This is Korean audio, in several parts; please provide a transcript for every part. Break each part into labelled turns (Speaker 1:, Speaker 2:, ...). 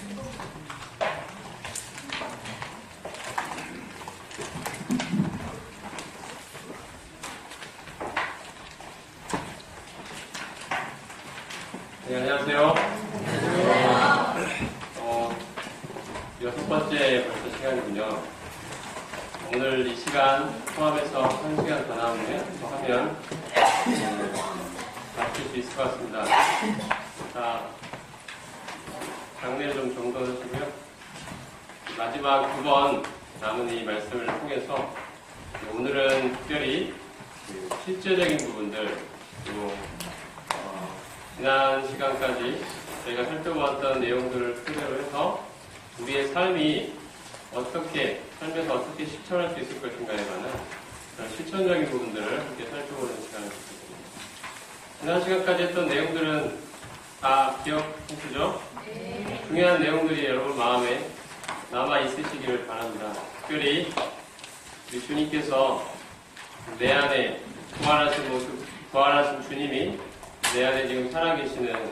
Speaker 1: 네, 안녕하세요. 여섯 번째 벌써 시간이군요. 오늘 이 시간 포함해서 한 시간 더 하면 마칠 수 있을 것 같습니다. 자, 장례를 좀 정돈하시고요. 마지막 두 번 남은 이 말씀을 통해서 오늘은 특별히 실제적인 부분들, 그리고 지난 시간까지 저희가 살펴보았던 내용들을 토대로 해서 우리의 삶이 삶에서 어떻게 실천할 수 있을 것인가에 관한 그런 실천적인 부분들을 함께 살펴보는 시간을 갖겠습니다. 지난 시간까지 했던 내용들은 다 기억하시죠? 네. 중요한 내용들이 여러분 마음에 남아 있으시기를 바랍니다. 특별히 우리 주님께서 내 안에 부활하신 모습, 부활하신 주님이 내 안에 지금 살아계시는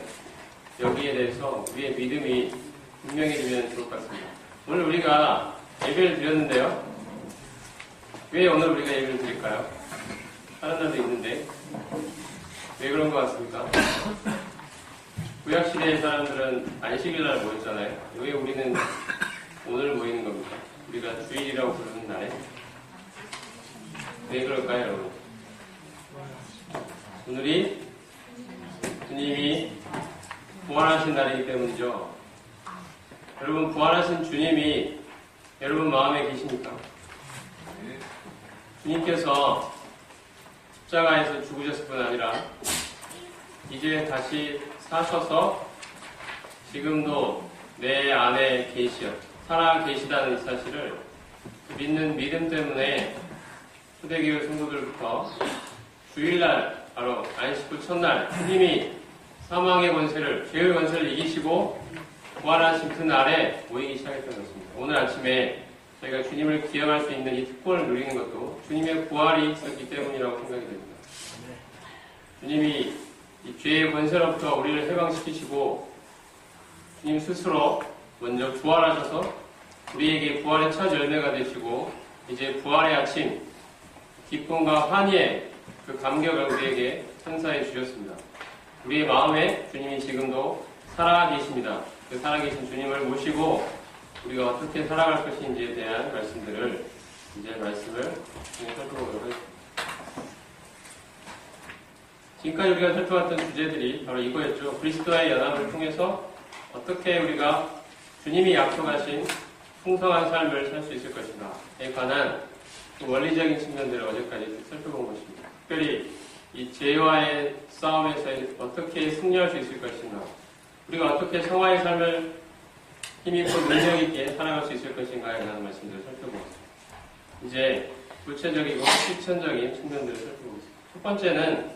Speaker 1: 여기에 대해서 우리의 믿음이 분명해지면 좋을 것 같습니다. 오늘 우리가 예배를 드렸는데요. 왜 오늘 우리가 예배를 드릴까요? 다른 날도 있는데 왜 그런 것 같습니까? 구약시대의 사람들은 안식일날 모였잖아요. 왜 우리는 오늘 모이는 겁니까? 우리가 주일이라고 부르는 날에 왜 그럴까요, 여러분? 오늘이 주님이 부활하신 날이기 때문이죠. 여러분, 부활하신 주님이 여러분 마음에 계십니까? 주님께서 십자가에서 죽으셨을 뿐 아니라 이제 다시 사셔서 지금도 내 안에 살아 계시다는 이 사실을 믿는 믿음 때문에 초대교회 성도들부터 주일날, 바로 안식 후 첫날 주님이 사망의 권세를, 죄의 권세를 이기시고 부활하신 그 날에 모이기 시작했던 것입니다. 오늘 아침에 저희가 주님을 기억할 수 있는 이 특권을 누리는 것도 주님의 부활이 있었기 때문이라고 생각이 됩니다. 주님이 이 죄의 권세로부터 우리를 해방시키시고 주님 스스로 먼저 부활하셔서 우리에게 부활의 첫 열매가 되시고 이제 부활의 아침, 기쁨과 환희의 그 감격을 우리에게 선사해 주셨습니다. 우리의 마음에 주님이 지금도 살아계십니다. 그 살아계신 주님을 모시고 우리가 어떻게 살아갈 것인지에 대한 말씀을 살펴보도록 하겠습니다. 지금까지 우리가 살펴봤던 주제들이 바로 이거였죠. 그리스도와의 연합을 통해서 어떻게 우리가 주님이 약속하신 풍성한 삶을 살 수 있을 것인가에 관한 원리적인 측면들을 어제까지 살펴본 것입니다. 특별히 이 죄와의 싸움에서 어떻게 승리할 수 있을 것인가, 우리가 어떻게 성화의 삶을 힘있고 능력있게 살아갈 수 있을 것인가에 대한 말씀들을 살펴보겠습니다. 이제 구체적이고 실천적인 측면들을 살펴보겠습니다. 첫 번째는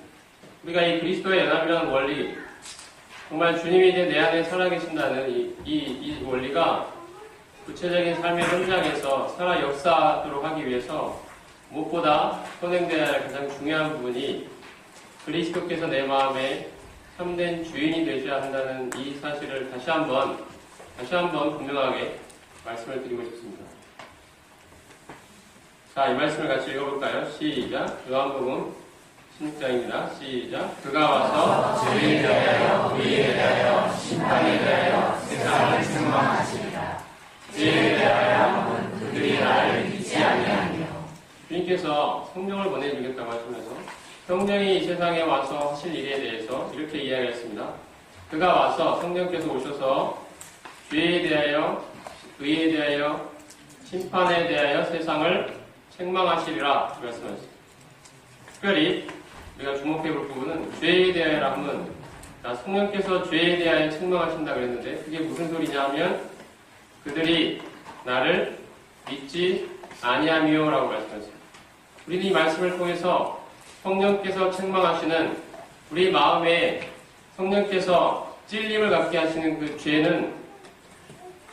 Speaker 1: 우리가 이 그리스도의 연합이라는 원리, 정말 주님이 이제 내 안에 살아계신다는 이 원리가 구체적인 삶의 현장에서 살아 역사하도록 하기 위해서 무엇보다 선행되어야 할 가장 중요한 부분이 그리스도께서 내 마음에 참된 주인이 되셔야 한다는 이 사실을 다시 한번 분명하게 말씀을 드리고 싶습니다. 자, 이 말씀을 같이 읽어볼까요? 시작. 요한복음 16장입니다. 시작. 그가 와서 죄에 대하여, 의에 대하여, 심판에 대하여 세상을 책망하시리라. 죄에 대하여 그들이 나를 믿지 아니하며. 주님께서 성령을 보내주겠다고 하시면서 성령이 이 세상에 와서 하실 일에 대해서 이렇게 이야기했습니다. 그가 와서, 성령께서 오셔서 죄에 대하여, 의에 대하여, 심판에 대하여 세상을 책망하시리라 말씀하셨습니다. 특별히 우리가 주목해 볼 부분은 죄에 대하여라 하면, 성령께서 죄에 대하여 책망하신다 그랬는데 그게 무슨 소리냐 하면 그들이 나를 믿지 아니하미요라고 말씀하셨습니다. 우리는 이 말씀을 통해서 성령께서 책망하시는 우리 마음에 성령께서 찔림을 갖게 하시는 그 죄는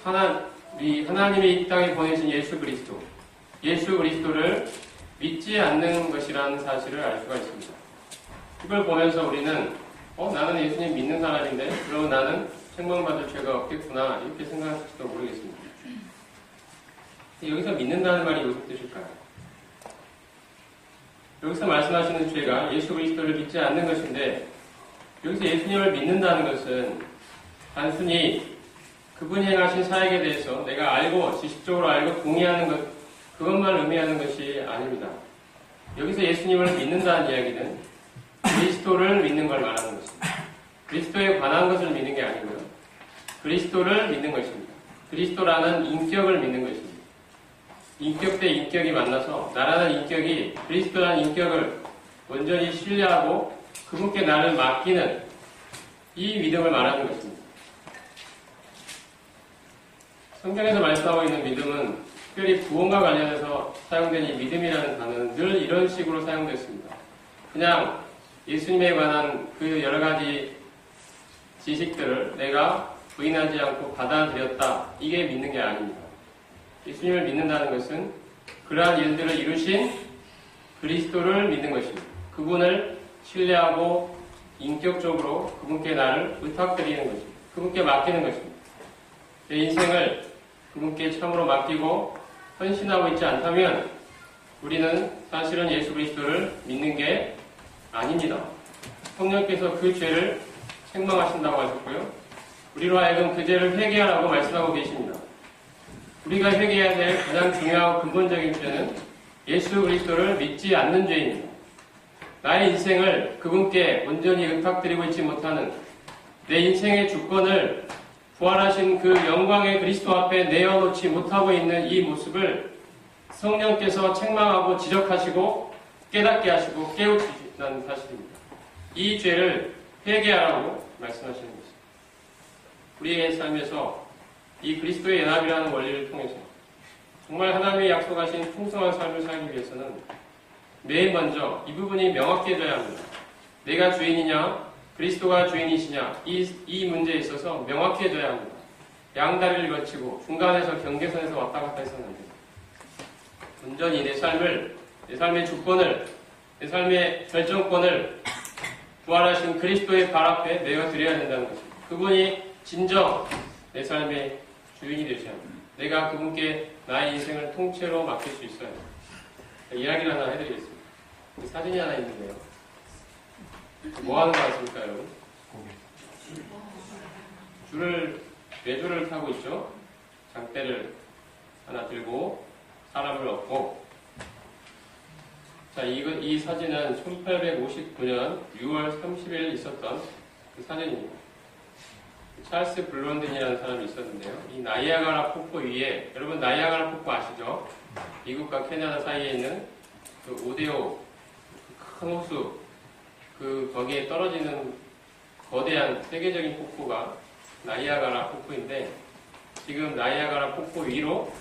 Speaker 1: 하나님이 이 땅에 보내신 예수 그리스도를 믿지 않는 것이라는 사실을 알 수가 있습니다. 이걸 보면서 우리는 나는 예수님 믿는 사람인데 그러면 나는 책망받을 죄가 없겠구나 이렇게 생각할지도 모르겠습니다. 여기서 믿는다는 말이 무슨 뜻일까요? 여기서 말씀하시는 죄가 예수 그리스도를 믿지 않는 것인데 여기서 예수님을 믿는다는 것은 단순히 그분이 행하신 사역에 대해서 내가 알고 지식적으로 알고 동의하는 것 그것만 의미하는 것이 아닙니다. 여기서 예수님을 믿는다는 이야기는 그리스도를 믿는 걸 말하는 것입니다. 그리스도에 관한 것을 믿는 게 아니고요. 그리스도를 믿는 것입니다. 그리스도라는 인격을 믿는 것입니다. 인격 대 인격이 만나서 나라는 인격이 그리스도라는 인격을 온전히 신뢰하고 그분께 나를 맡기는 이 믿음을 말하는 것입니다. 성경에서 말씀하고 있는 믿음은 특별히 구원과 관련해서 사용된 이 믿음이라는 단어는 늘 이런 식으로 사용됐습니다. 그냥 예수님에 관한 그 여러 가지 지식들을 내가 부인하지 않고 받아들였다. 이게 믿는 게 아닙니다. 예수님을 믿는다는 것은 그러한 일들을 이루신 그리스도를 믿는 것입니다. 그분을 신뢰하고 인격적으로 그분께 나를 의탁드리는 것입니다. 그분께 맡기는 것입니다. 내 인생을 그분께 참으로 맡기고 헌신하고 있지 않다면 우리는 사실은 예수 그리스도를 믿는 게 아닙니다. 성령께서 그 죄를 책망하신다고 하셨고요. 우리로 하여금 그 죄를 회개하라고 말씀하고 계십니다. 우리가 회개해야 될 가장 중요하고 근본적인 죄는 예수 그리스도를 믿지 않는 죄입니다. 나의 인생을 그분께 온전히 의탁드리고 있지 못하는 내 인생의 주권을 부활하신 그 영광의 그리스도 앞에 내어놓지 못하고 있는 이 모습을 성령께서 책망하고 지적하시고 깨닫게 하시고 깨우치시는 사실입니다. 이 죄를 회개하라고 말씀하시는 것입니다. 우리의 삶에서 이 그리스도의 연합이라는 원리를 통해서 정말 하나님이 약속하신 풍성한 삶을 살기 위해서는 매일 먼저 이 부분이 명확해져야 합니다. 내가 주인이냐 그리스도가 주인이시냐 이 문제에 있어서 명확해져야 합니다. 양다리를 거치고 중간에서 경계선에서 왔다 갔다 해서는 안 됩니다. 온전히 내 삶의 주권을 내 삶의 결정권을 부활하신 그리스도의 발 앞에 내어드려야 된다는 것입니다. 그분이 진정 내 삶의 주인이 되셔야 합니다. 내가 그분께 나의 인생을 통째로 맡길 수 있어야 합니다. 이야기를 하나 해드리겠습니다. 사진이 하나 있는데요. 뭐 하는 거 같습니까, 여러분? 외줄을 타고 있죠? 장대를 하나 들고 사람을 얻고. 자, 이 사진은 1859년 6월 30일 있었던 그 사진입니다. 찰스 블론딘이라는 사람이 있었는데요. 이 나이아가라 폭포 위에, 여러분 나이아가라 폭포 아시죠? 미국과 캐나다 사이에 있는 그 오데오 큰 호수, 거기에 떨어지는 거대한 세계적인 폭포가 나이아가라 폭포인데, 지금 나이아가라 폭포 위로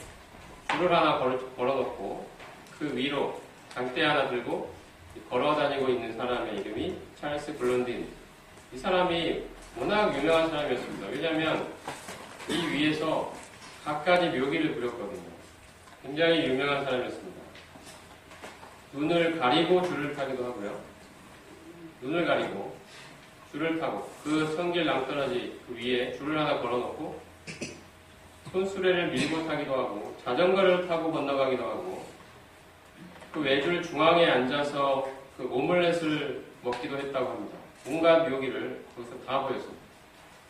Speaker 1: 줄을 하나 걸어놓고 그 위로 장대 하나 들고 걸어다니고 있는 사람의 이름이 찰스 블론딘. 이 사람이 워낙 유명한 사람이었습니다. 왜냐하면 이 위에서 갖가지 묘기를 부렸거든요. 굉장히 유명한 사람이었습니다. 눈을 가리고 줄을 타기도 하고요. 눈을 가리고 줄을 타고 그 성길 낭떠러지 그 위에 줄을 하나 걸어놓고 손수레를 밀고 타기도 하고 자전거를 타고 건너가기도 하고 그 외줄 중앙에 앉아서 그 오믈렛을 먹기도 했다고 합니다. 온갖 묘기를 거기서 다 보였습니다.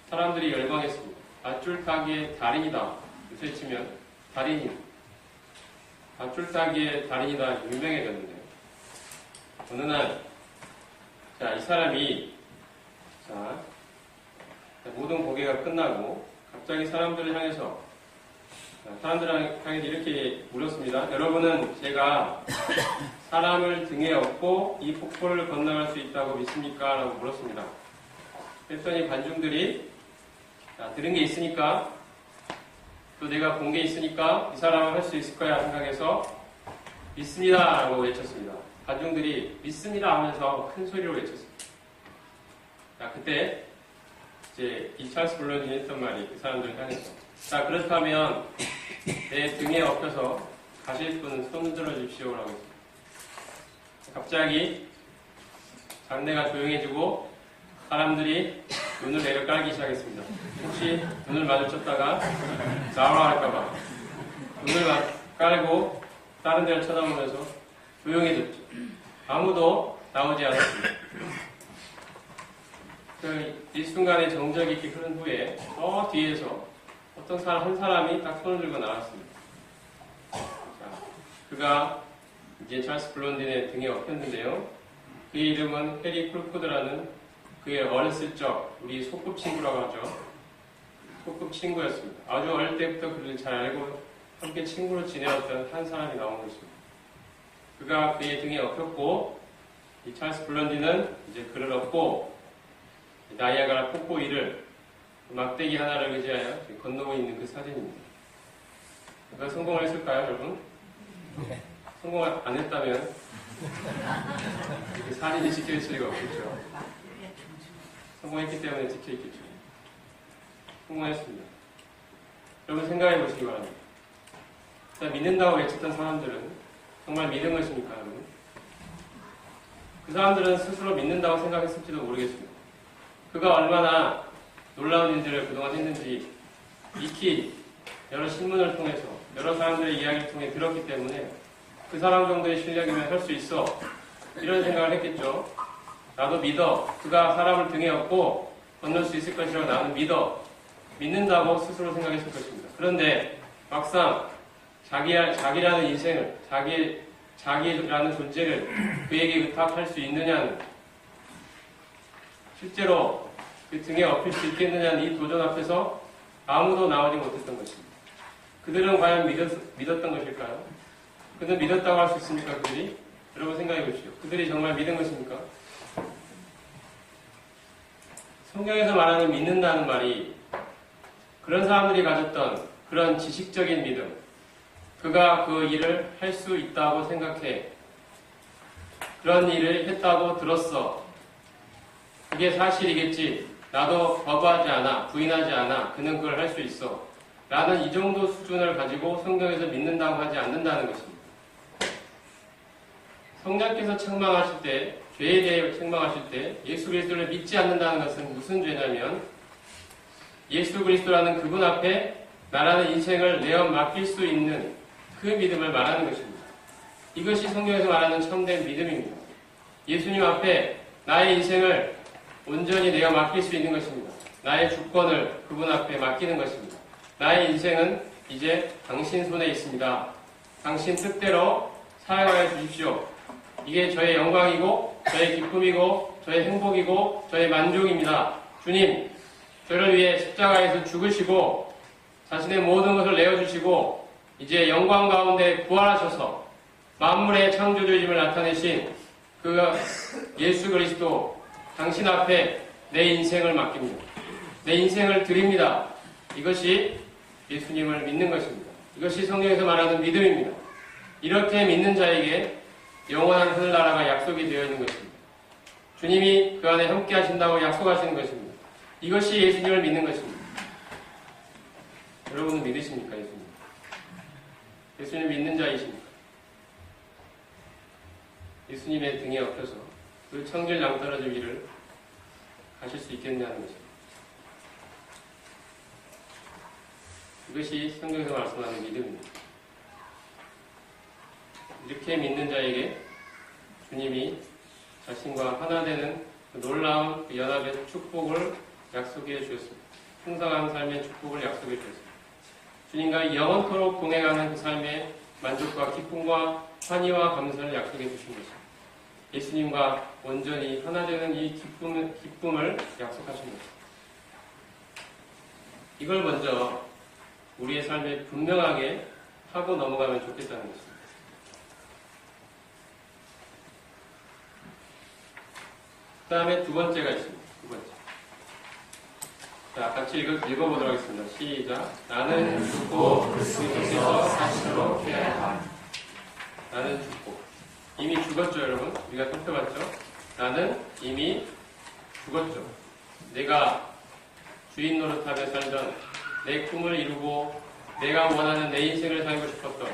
Speaker 1: 사람들이 열광했습니다. 밧줄 타기의 달인이다. 요새 치면 달인입니다. 밧줄 타기의 달인이다 유명해졌는데요. 어느 날, 자, 이 사람이, 자, 모든 고개가 끝나고 갑자기 사람들을 향해서 이렇게 물었습니다. 여러분은 제가 사람을 등에 업고 이 폭포를 건너갈 수 있다고 믿습니까? 라고 물었습니다. 그랬더니 관중들이 들은 게 있으니까 또 내가 본 게 있으니까 이 사람은 할 수 있을 거야 생각해서 믿습니다 라고 외쳤습니다. 관중들이 믿습니다 하면서 큰 소리로 외쳤습니다. 자, 그때 이제 이 찰스 블론딘이 했던 말이 그 사람들을 향해서, 자, 그렇다면 내 등에 엎혀서 가실 분은 손 들어 주십시오라고 했습니다. 갑자기 장내가 조용해지고 사람들이 눈을 내려 깔기 시작했습니다. 혹시 눈을 마주쳤다가 나오라 할까봐 눈을 깔고 다른 데를 쳐다보면서 조용해졌죠. 아무도 나오지 않았습니다. 그 일순간에 정적이 이렇게 흐른 후에 저 뒤에서 어떤 사람 한 사람이 딱 손을 들고 나왔습니다. 자, 그가 이제 찰스 블론딘의 등에 엎였는데요. 그의 이름은 해리 콜포드라는 그의 어렸을 적 우리 소꿉친구라고 하죠. 소꿉친구였습니다. 아주 어릴 때부터 그를 잘 알고 함께 친구로 지내었던 한 사람이 나온 것입니다. 그가 그의 등에 엎였고 이 찰스 블론딘은 이제 그를 업고 나이아가라 폭포 위를 막대기 하나를 의지하여 건너고 있는 그 사진입니다. 그가 성공을 했을까요, 여러분?
Speaker 2: 네.
Speaker 1: 성공을 안 했다면 사진이 찍혀있을 리가 없겠죠. 성공했기 때문에 찍혀있겠죠. 성공했습니다. 여러분 생각해 보시기 바랍니다. 자, 믿는다고 외쳤던 사람들은 정말 믿은 것입니까, 여러분? 그 사람들은 스스로 믿는다고 생각했을지도 모르겠습니다. 그가 얼마나 놀라운 일들을 그동안 했는지 익히 여러 신문을 통해서 여러 사람들의 이야기를 통해 들었기 때문에 그 사람 정도의 실력이면 할 수 있어 이런 생각을 했겠죠. 나도 믿어. 그가 사람을 등에 업고 건널 수 있을 것이라고 나는 믿어. 믿는다고 스스로 생각했을 것입니다. 그런데 막상 자기라는 인생을 자기라는 존재를 그에게 의탁할 수 있느냐는 실제로 그 등에 업힐 수 있겠느냐는 이 도전 앞에서 아무도 나오지 못했던 것입니다. 그들은 과연 믿었던 것일까요? 그들은 믿었다고 할 수 있습니까? 그들이? 여러분 생각해 보십시오. 그들이 정말 믿은 것입니까? 성경에서 말하는 믿는다는 말이 그런 사람들이 가졌던 그런 지식적인 믿음, 그가 그 일을 할 수 있다고 생각해 그런 일을 했다고 들었어. 그게 사실이겠지. 나도 거부하지 않아. 부인하지 않아. 그는 그걸 할 수 있어. 라는 이 정도 수준을 가지고 성경에서 믿는다고 하지 않는다는 것입니다. 성령께서 책망하실 때, 죄에 대해 책망하실 때 예수 그리스도를 믿지 않는다는 것은 무슨 죄냐면 예수 그리스도라는 그분 앞에 나라는 인생을 내어 맡길 수 있는 그 믿음을 말하는 것입니다. 이것이 성경에서 말하는 참된 믿음입니다. 예수님 앞에 나의 인생을 온전히 내어 맡길 수 있는 것입니다. 나의 주권을 그분 앞에 맡기는 것입니다. 나의 인생은 이제 당신 손에 있습니다. 당신 뜻대로 사용하여 주십시오. 이게 저의 영광이고 저의 기쁨이고 저의 행복이고 저의 만족입니다. 주님, 저를 위해 십자가에서 죽으시고 자신의 모든 것을 내어주시고 이제 영광 가운데 부활하셔서 만물의 창조주임을 나타내신 그 예수 그리스도 당신 앞에 내 인생을 맡깁니다. 내 인생을 드립니다. 이것이 예수님을 믿는 것입니다. 이것이 성경에서 말하는 믿음입니다. 이렇게 믿는 자에게 영원한 하늘나라가 약속이 되어 있는 것입니다. 주님이 그 안에 함께 하신다고 약속하시는 것입니다. 이것이 예수님을 믿는 것입니다. 여러분은 믿으십니까, 예수님? 예수님 믿는 자이십니까? 예수님의 등에 엎여서 그 청질 낭떠러지 위를 가실 수 있겠냐는 것입니다. 이것이 성경에서 말씀하는 믿음입니다. 이렇게 믿는 자에게 주님이 자신과 하나 되는 그 놀라운 연합의 축복을 약속해 주셨습니다. 풍성한 삶의 축복을 약속해 주셨습니다. 주님과 영원토록 동행하는 그 삶의 만족과 기쁨과 환희와 감사를 약속해 주신 것입니다. 예수님과 온전히 하나 되는 이 기쁨을 약속하신 것입니다. 이걸 먼저 우리의 삶에 분명하게 하고 넘어가면 좋겠다는 것입니다. 그 다음에 두 번째가 있습니다. 두 번째. 자, 같이 읽어보도록 하겠습니다. 시작. 나는 죽고 그리스도께서 사실로 깨어나. 나는 죽고. 이미 죽었죠, 여러분? 우리가 살펴봤죠? 나는 이미 죽었죠. 내가 주인 노릇하며 살던 내 꿈을 이루고 내가 원하는 내 인생을 살고 싶었던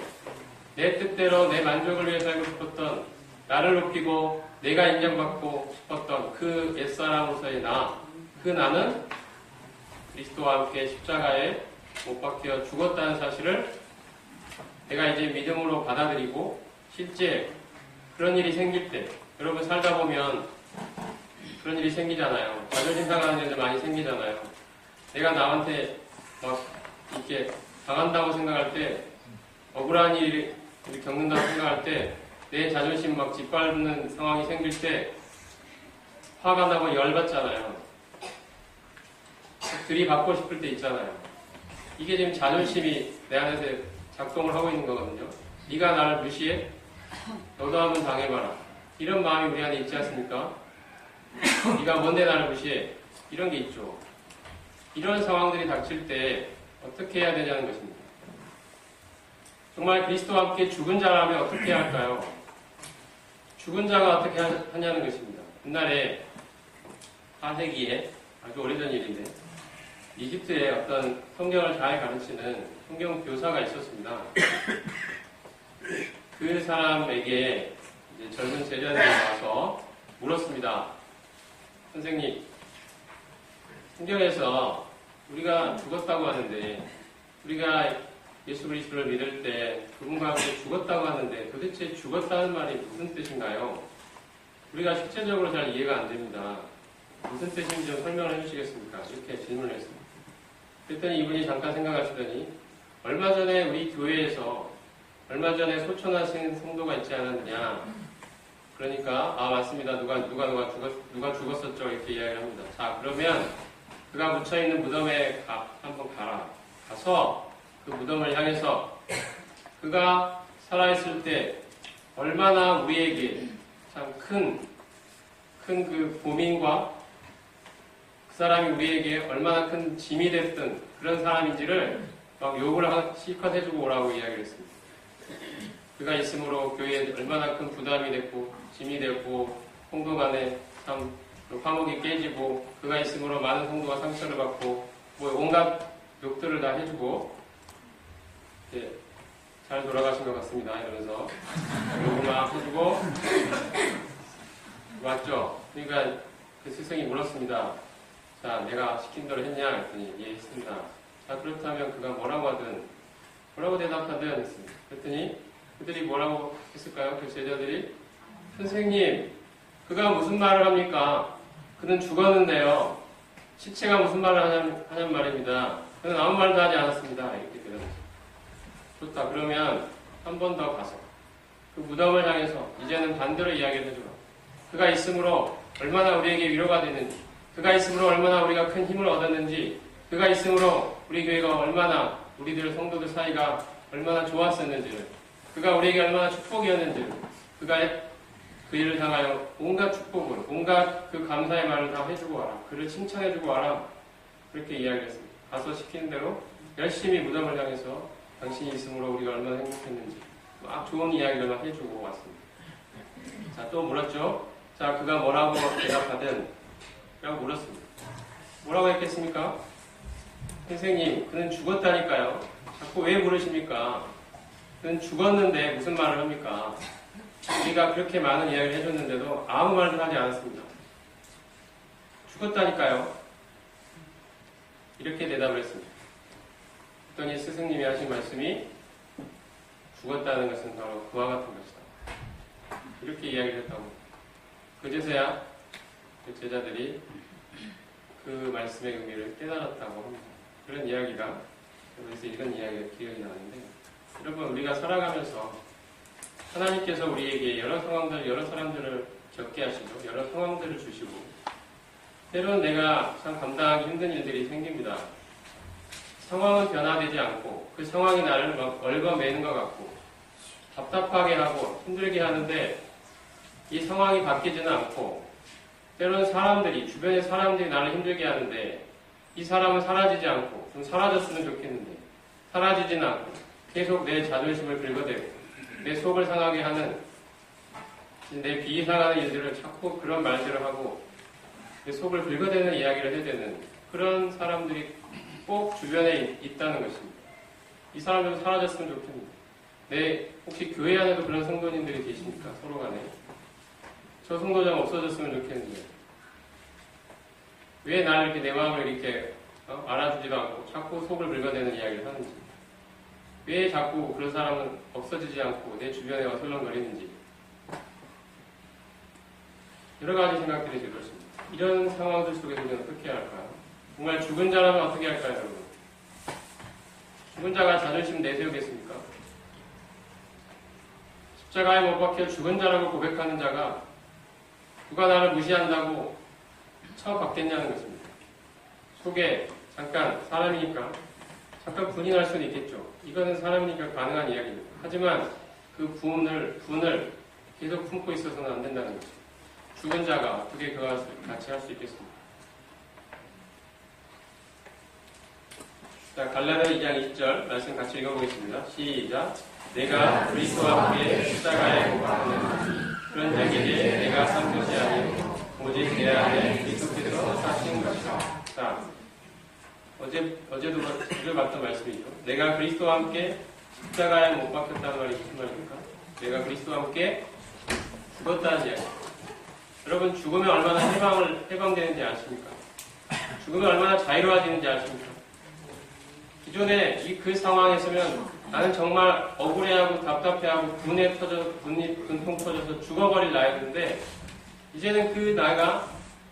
Speaker 1: 내 뜻대로 내 만족을 위해 살고 싶었던 나를 높이고 내가 인정받고 싶었던 그 옛사람으로서의 나, 그 나는 그리스도와 함께 십자가에 못 박혀 죽었다는 사실을 내가 이제 믿음으로 받아들이고 실제 그런 일이 생길 때 여러분 살다 보면 그런 일이 생기잖아요. 자존심 상하는 일들 많이 생기잖아요. 내가 남한테 막 이렇게 당한다고 생각할 때 억울한 일을 겪는다고 생각할 때 내 자존심 막 짓밟는 상황이 생길 때 화가 나고 열받잖아요. 들이받고 싶을 때 있잖아요. 이게 지금 자존심이 내 안에서 작동을 하고 있는 거거든요. 네가 나를 무시해? 너도 한번 당해봐라. 이런 마음이 우리 안에 있지 않습니까? 네가 뭔데 나를 무시해? 이런 게 있죠. 이런 상황들이 닥칠 때 어떻게 해야 되냐는 것입니다. 정말 그리스도와 함께 죽은 자라면 어떻게 해야 할까요? 죽은 자가 어떻게 하냐는 것입니다. 옛날에 4세기에 아주 오래전 일인데 이집트에 어떤 성경을 잘 가르치는 성경 교사가 있었습니다. 그 사람에게 이제 젊은 제자들이 와서 물었습니다. 선생님, 성경에서 우리가 죽었다고 하는데 우리가 예수 그리스도를 믿을 때 그분과 함께 죽었다고 하는데 도대체 죽었다는 말이 무슨 뜻인가요? 우리가 실제적으로 잘 이해가 안 됩니다. 무슨 뜻인지 좀 설명을 해주시겠습니까? 이렇게 질문을 했습니다. 그랬더니 이분이 잠깐 생각하시더니 얼마 전에 우리 교회에서 얼마 전에 소천하신 성도가 있지 않았느냐. 그러니까 맞습니다. 누가 죽었었죠. 이렇게 이야기를 합니다. 자, 그러면 그가 묻혀있는 무덤에 한번 가서 그 무덤을 향해서 그가 살아있을 때 얼마나 우리에게 참 큰 그 고민과 그 사람이 우리에게 얼마나 큰 짐이 됐던 그런 사람인지를 막 욕을 실컷 해주고 오라고 이야기를 했습니다. 그가 있으므로 교회에 얼마나 큰 부담이 됐고 짐이 됐고 성도 간에 참 화목이 깨지고 그가 있으므로 많은 성도가 상처를 받고 뭐 온갖 욕들을 다 해주고 잘 돌아가신 것 같습니다. 이러면서 욕을 막 해주고 맞죠? 그러니까 그 스승이 물었습니다. 자, 내가 시킨 대로 했냐? 했더니 예, 했습니다. 자, 그렇다면 그가 뭐라고 대답하든 했습니다. 그랬더니 그들이 뭐라고 했을까요? 그 제자들이 선생님, 그가 무슨 말을 합니까? 그는 죽었는데요. 시체가 무슨 말을 하냔 말입니다. 그는 아무 말도 하지 않았습니다. 이렇게 대답했습니다. 좋다. 그러면 한 번 더 가서 그 무덤을 향해서 이제는 반대로 이야기를 해주라. 그가 있으므로 얼마나 우리에게 위로가 되는지, 그가 있으므로 얼마나 우리가 큰 힘을 얻었는지, 그가 있으므로 우리 교회가 얼마나 우리들 성도들 사이가 얼마나 좋았었는지를, 그가 우리에게 얼마나 축복이었는지를, 그가 그 일을 향하여 온갖 축복을, 온갖 그 감사의 말을 다 해주고 와라. 그를 칭찬해주고 와라. 그렇게 이야기를 했습니다. 가서 시키는 대로 열심히 무덤을 향해서 당신이 있으므로 우리가 얼마나 행복했는지 막 좋은 이야기를 막 해주고 왔습니다. 자, 또 물었죠. 자, 그가 뭐라고 대답하든 라고 물었습니다. 뭐라고 했겠습니까? 선생님, 그는 죽었다니까요. 자꾸 왜 물으십니까? 그는 죽었는데 무슨 말을 합니까? 우리가 그렇게 많은 이야기를 해줬는데도 아무 말도 하지 않았습니다. 죽었다니까요. 이렇게 대답을 했습니다. 그랬더니 스승님이 하신 말씀이 죽었다는 것은 바로 그와 같은 것이다. 이렇게 이야기를 했다고. 그제서야 그 제자들이 그 말씀의 의미를 깨달았다고 합니다. 그런 이야기가, 그래서 이런 이야기가 기억이 나는데, 여러분, 우리가 살아가면서 하나님께서 우리에게 여러 상황들, 여러 사람들을 겪게 하시고, 여러 상황들을 주시고, 때로는 내가 참 감당하기 힘든 일들이 생깁니다. 상황은 변화되지 않고, 그 상황이 나를 막 얽어매는 것 같고, 답답하게 하고, 힘들게 하는데, 이 상황이 바뀌지는 않고, 때로는 주변의 사람들이 나를 힘들게 하는데, 이 사람은 사라지지 않고, 좀 사라졌으면 좋겠는데, 사라지지는 않고, 계속 내 자존심을 긁어대고, 내 속을 상하게 하는, 내 비위 상하는 일들을 자꾸 그런 말들을 하고, 내 속을 긁어대는 이야기를 해대는 그런 사람들이 꼭 주변에 있다는 것입니다. 이 사람들은 사라졌으면 좋겠는데, 혹시 교회 안에도 그런 성도님들이 계십니까? 서로 간에. 저 성도장 없어졌으면 좋겠는데. 왜 나를 이렇게 내 마음을 이렇게 알아주지도 않고 자꾸 속을 긁어내는 이야기를 하는지, 왜 자꾸 그런 사람은 없어지지 않고 내 주변에 어슬렁거리는지, 여러 가지 생각들이 들었습니다. 이런 상황들 속에서 우리는 어떻게 해야 할까요? 정말 죽은 자라면 어떻게 할까요, 여러분? 죽은 자가 자존심 내세우겠습니까? 십자가에 못 박혀 죽은 자라고 고백하는 자가 누가 나를 무시한다고 처박겠냐는 것입니다. 속에 잠깐 사람이니까 잠깐 분이 날 수는 있겠죠. 이거는 사람이니까 가능한 이야기입니다. 하지만 그 분을 계속 품고 있어서는 안 된다는 거죠. 죽은 자가 어떻게 그와 같이 할 수 있겠습니까? 자, 갈라디아 2장 20절 말씀 같이 읽어보겠습니다. 시작. 내가 그리스도와 함께 십자가에 못 박혔느니 그런자에게 내가 산 것이 아니요 오직 내 안에 그리스도께서 사신 것이다. 자, 어제도 봤던 말씀이죠. 내가 그리스도와 함께 십자가에 못 박혔다는 말이 무슨 말입니까? 내가 그리스도와 함께 죽었다는 이야기. 여러분, 죽으면 얼마나 해방되는지 아십니까? 죽으면 얼마나 자유로워지는지 아십니까? 기존에 그 상황에 서면 나는 정말 억울해하고 답답해하고 분통 터져서 죽어버릴 나였는데, 이제는 그 나가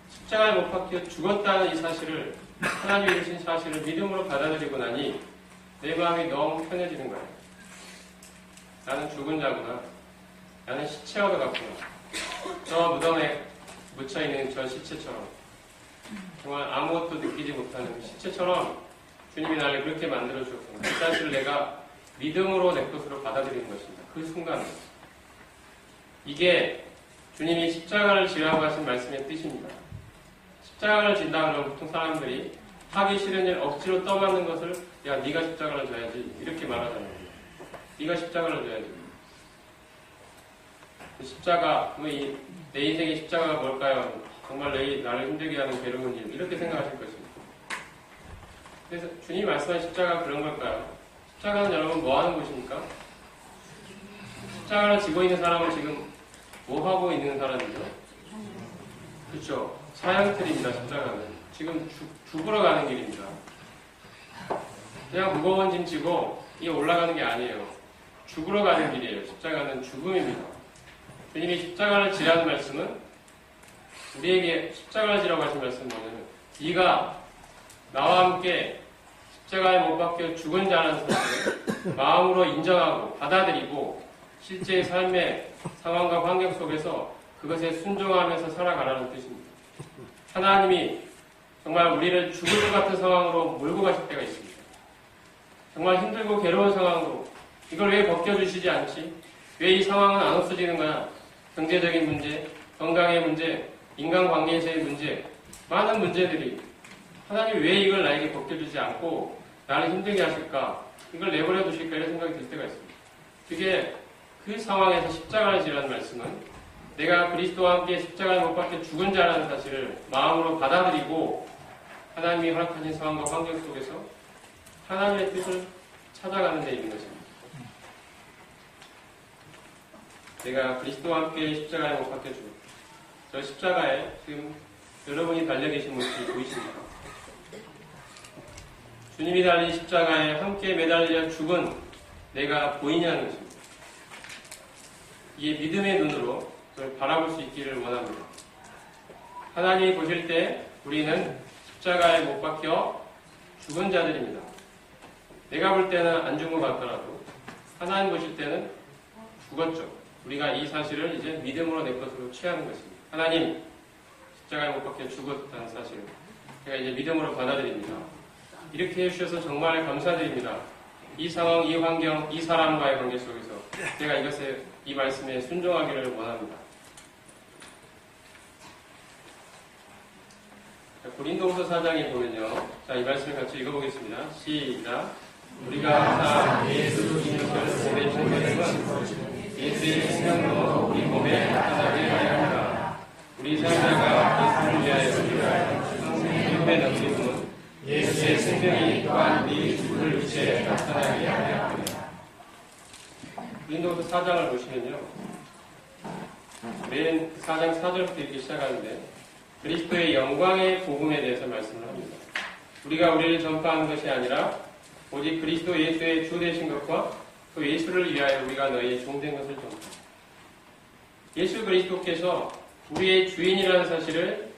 Speaker 1: 십자가에 못 박혀 죽었다는 이 사실을, 하나님이 이루신 사실을 믿음으로 받아들이고 나니 내 마음이 너무 편해지는 거예요. 나는 죽은 자구나. 나는 시체와 같구나. 저 무덤에 묻혀있는 저 시체처럼, 정말 아무것도 느끼지 못하는 시체처럼 주님이 나를 그렇게 만들어 주셨구나. 그 사실을 내가 믿음으로 내 것으로 받아들이는 것입니다. 그 순간. 이게 주님이 십자가를 지라고 하신 말씀의 뜻입니다. 십자가를 진다 그러면 보통 사람들이 하기 싫은 일 억지로 떠맡는 것을, 야, 네가 십자가를 져야지, 이렇게 말하잖아요. 네가 십자가를 져야지. 십자가, 내 인생의 십자가가 뭘까요? 정말 나를 힘들게 하는 괴로운 일, 이렇게 생각하실 것입니다. 그래서 주님이 말씀하신 십자가가 그런 걸까요? 십자가는 여러분 뭐 하는 곳입니까? 십자가를 지고 있는 사람은 지금 뭐 하고 있는 사람이죠? 그렇죠. 사형틀입니다. 십자가는. 지금 죽으러 가는 길입니다. 그냥 무거운 짐 지고 이 올라가는 게 아니에요. 죽으러 가는 길이에요. 십자가는 죽음입니다. 주님이 십자가를 지라는 말씀은, 우리에게 십자가를 지라고 하신 말씀은 뭐냐면, 네가 나와 함께 십자가에 못 박혀 죽은 자라는 사실을 마음으로 인정하고 받아들이고 실제 삶의 상황과 환경 속에서 그것에 순종하면서 살아가라는 뜻입니다. 하나님이 정말 우리를 죽을 것 같은 상황으로 몰고 가실 때가 있습니다. 정말 힘들고 괴로운 상황으로 이걸 왜 벗겨주시지 않지? 왜 이 상황은 안 없어지는 거야? 경제적인 문제, 건강의 문제, 인간관계에서의 문제, 많은 문제들이, 하나님이 왜 이걸 나에게 벗겨주지 않고 나를 힘들게 하실까? 이걸 내버려 두실까? 이런 생각이 들 때가 있습니다. 그게 그 상황에서 십자가를 지라는 말씀은 내가 그리스도와 함께 십자가에 못 박혀 죽은 자라는 사실을 마음으로 받아들이고 하나님이 허락하신 상황과 환경 속에서 하나님의 뜻을 찾아가는 데 있는 것입니다. 내가 그리스도와 함께 십자가에 못 박혀 죽었다. 저 십자가에 지금 여러분이 달려 계신 모습이 보이십니까? 주님이 달린 십자가에 함께 매달려 죽은 내가 보이냐는 것입니다. 이게 믿음의 눈으로 그걸 바라볼 수 있기를 원합니다. 하나님이 보실 때 우리는 십자가에 못 박혀 죽은 자들입니다. 내가 볼 때는 안 죽은 것 같더라도 하나님 보실 때는 죽었죠. 우리가 이 사실을 이제 믿음으로 내 것으로 취하는 것입니다. 하나님, 십자가에 못 박혀 죽었다는 사실을 제가 이제 믿음으로 받아들입니다. 이렇게 해주셔서 정말 감사드립니다. 이 상황, 이 환경, 이 사람과의 관계 속에서 제가 이 말씀에 순종하기를 원합니다. 고린도후서 4장에 보면요. 자, 이 말씀을 같이 읽어보겠습니다. 시작. 우리가 항상 예수 그리스도를 보내신 것은 예수의 생명으로 우리 몸에 나타나게 하려 합니다. 우리 삶과 예수를 위하여 생명의 넘치심은 예수의 생명이 또한 우리 죽을 위치에 나타나게 하려 합니다. 고린도후서 4장을 보시면요. 맨 4장 4절부터 이렇게 시작하는데 그리스도의 영광의 복음에 대해서 말씀을 합니다. 우리가 우리를 전파하는 것이 아니라 오직 그리스도 예수의 주 되신 것과 또 예수를 위하여 우리가 너희의 종된 것을 전파합니다. 예수 그리스도께서 우리의 주인이라는 사실을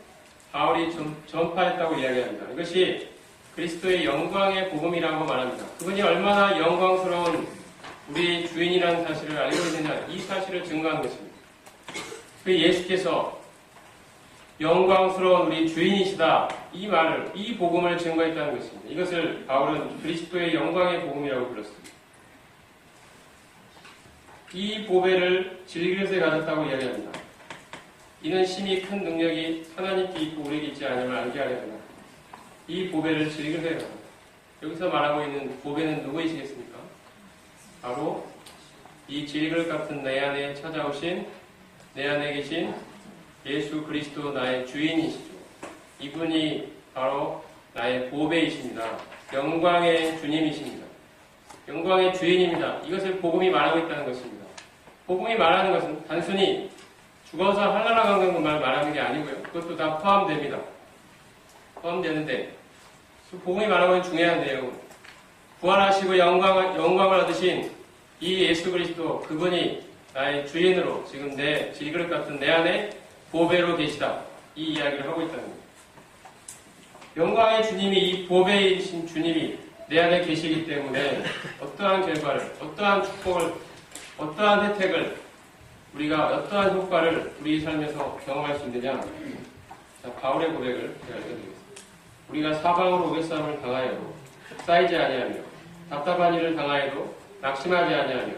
Speaker 1: 바울이 전파했다고 이야기합니다. 이것이 그리스도의 영광의 복음이라고 말합니다. 그분이 얼마나 영광스러운 우리의 주인이라는 사실을 알고 있느냐, 이 사실을 증거하는 것입니다. 그 예수께서 영광스러운 우리 주인이시다, 이 말을, 이 복음을 증거했다는 것입니다. 이것을 바울은 그리스도의 영광의 복음이라고 불렀습니다. 이 보배를 질그릇에 가졌다고 이야기합니다. 이는 심히 큰 능력이 하나님께 있고 우리에게 있지 않음을 알게 하려 합니다. 이 보배를 질그릇에 가졌다. 여기서 말하고 있는 보배는 누구이시겠습니까? 바로 이 질그릇 같은 내 안에 찾아오신, 내 안에 계신 예수 그리스도 나의 주인이시죠. 이분이 바로 나의 보배이십니다. 영광의 주님이십니다. 영광의 주인입니다. 이것을 복음이 말하고 있다는 것입니다. 복음이 말하는 것은 단순히 죽어서 하늘나라 간 것만 말하는 게 아니고요. 그것도 다 포함됩니다. 포함되는데 복음이 말하고 있는 중요한 내용은 부활하시고 영광을 얻으신 이 예수 그리스도, 그분이 나의 주인으로 지금 내 질그릇 같은 내 안에 보배로 계시다, 이 이야기를 하고 있다는 겁니다. 영광의 주님이, 이 보배이신 주님이 내 안에 계시기 때문에 어떠한 결과를, 어떠한 축복을, 어떠한 혜택을, 우리가 어떠한 효과를 우리 삶에서 경험할 수 있느냐. 자, 바울의 고백을 제가 읽어드리겠습니다. 우리가 사방으로 오랫싸움을 당하여도 쌓이지 아니하며 답답한 일을 당하여도 낙심하지 아니하며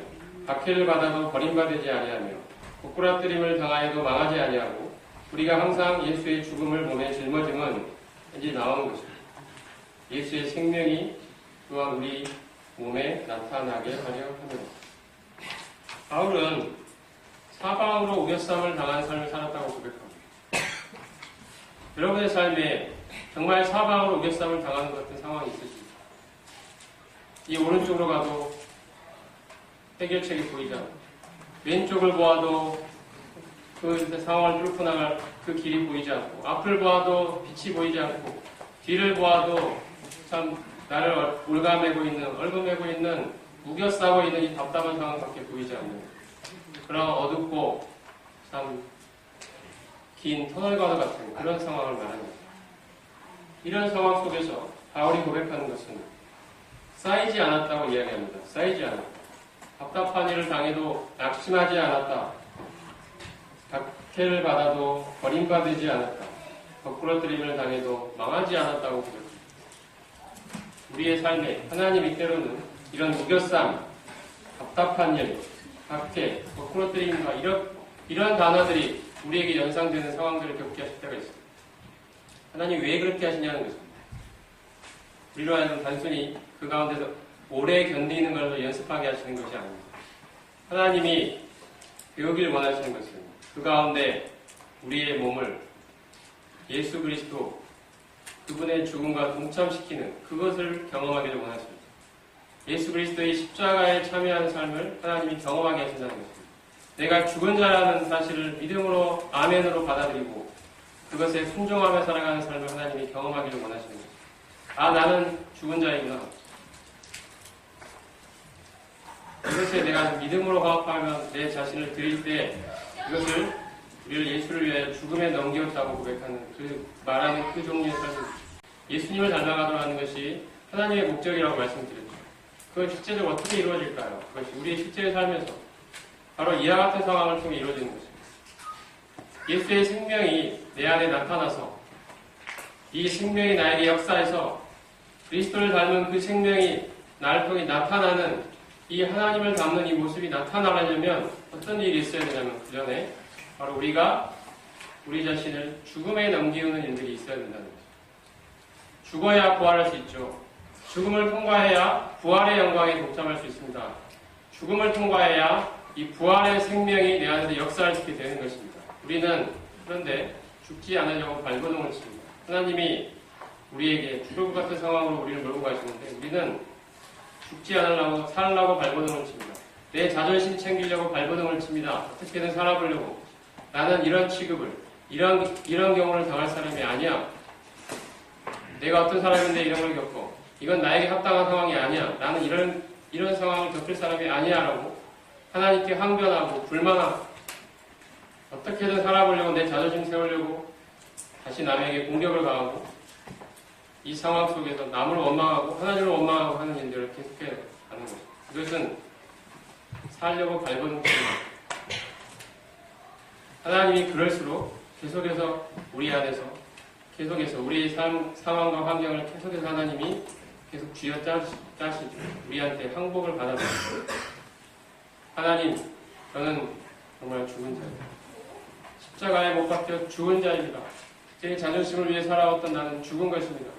Speaker 1: 박해를 받아도 버림받지 아니하며 부끄러뜨림을 당하여도 망하지 아니하고 우리가 항상 예수의 죽음을 몸에 짊어짐은 이제 나오는 것입니다. 예수의 생명이 또한 우리 몸에 나타나게 하려 합니다. 바울은 사방으로 우겨싸움을 당한 삶을 살았다고 고백합니다. 여러분의 삶에 정말 사방으로 우겨싸움을 당하는 것 같은 상황이 있으십니까? 이 오른쪽으로 가도 해결책이 보이지 않고, 왼쪽을 보아도 그 상황을 뚫고 나갈 그 길이 보이지 않고, 앞을 보아도 빛이 보이지 않고, 뒤를 보아도 참 나를 얽어매고 있는, 우겨싸고 있는 이 답답한 상황밖에 보이지 않는 그런 어둡고 참 긴 터널과도 같은 그런 상황을 말합니다. 이런 상황 속에서 바울이 고백하는 것은 쌓이지 않았다고 이야기합니다. 쌓이지 않았다. 답답한 일을 당해도 낙심하지 않았다. 박해를 받아도 버림받지 않았다. 거꾸러뜨림을 당해도 망하지 않았다고 고백합니다. 우리의 삶에 하나님이 때로는 이런 우겨쌈, 답답한 일, 박해, 거꾸러뜨림과 이런 단어들이 우리에게 연상되는 상황들을 겪게 하실 때가 있습니다. 하나님 왜 그렇게 하시냐는 것입니다. 우리로 하여금 단순히 그 가운데서 오래 견디는 것을 연습하게 하시는 것이 아닙니다. 하나님이 배우길 원하시는 것은 그 가운데 우리의 몸을 예수 그리스도, 그분의 죽음과 동참시키는 그것을 경험하기를 원하십니다. 예수 그리스도의 십자가에 참여하는 삶을 하나님이 경험하게 하신다는 것입니다. 내가 죽은 자라는 사실을 믿음으로, 아멘으로 받아들이고 그것에 순종하며 살아가는 삶을 하나님이 경험하기를 원하시는 것입니다. 아, 나는 죽은 자이구나. 이것에 내가 믿음으로 화합하며 내 자신을 드릴 때 이것을 우리를 예수를 위하여 죽음에 넘겼다고 고백하는 말하는 그 종류의 삶입니다. 예수님을 닮아가도록 하는 것이 하나님의 목적이라고 말씀드렸죠. 그건 실제적으로 어떻게 이루어질까요? 그것이 우리의 실제의 삶에서 바로 이와 같은 상황을 통해 이루어지는 것입니다. 예수의 생명이 내 안에 나타나서 이 생명이 나에게 역사해서 그리스도를 닮은 그 생명이 나를 통해 나타나는 이 하나님을 닮는 이 모습이 나타나려면 어떤 일이 있어야 되냐면 그 전에 바로 우리가 우리 자신을 죽음에 넘기는 일들이 있어야 된다는 거죠. 죽어야 부활할 수 있죠. 죽음을 통과해야 부활의 영광에 동참할 수 있습니다. 죽음을 통과해야 이 부활의 생명이 내 안에서 역사할 수 있게 되는 것입니다. 우리는 그런데 죽지 않으려고 발버둥을 칩니다. 하나님이 우리에게 죽을 것 같은 상황으로 우리를 몰고 가시는데 우리는 죽지 않으려고 살려고 발버둥을 칩니다. 내 자존심 챙기려고 발버둥을 칩니다. 어떻게든 살아보려고. 나는 이런 취급을, 이런 경우를 당할 사람이 아니야. 내가 어떤 사람인데 이런 걸 겪어. 이건 나에게 합당한 상황이 아니야. 나는 이런 상황을 겪을 사람이 아니야. 라고 하나님께 항변하고 불만하고 어떻게든 살아보려고 내 자존심 세우려고 다시 남에게 공격을 가하고 이 상황 속에서 남을 원망하고 하나님을 원망하고 하는 일들을 계속해 가는 거죠. 이것은 살려고 발버둥 치는 거예요. 하나님이 그럴수록 계속해서 우리 안에서 계속해서 우리의 상황과 환경을 계속해서 하나님이 계속 쥐어짜시죠. 우리한테 항복을 받아들이죠. 하나님, 저는 정말 죽은 자입니다. 십자가에 못 박혀 죽은 자입니다. 제 자존심을 위해 살아왔던 나는 죽은 것입니다.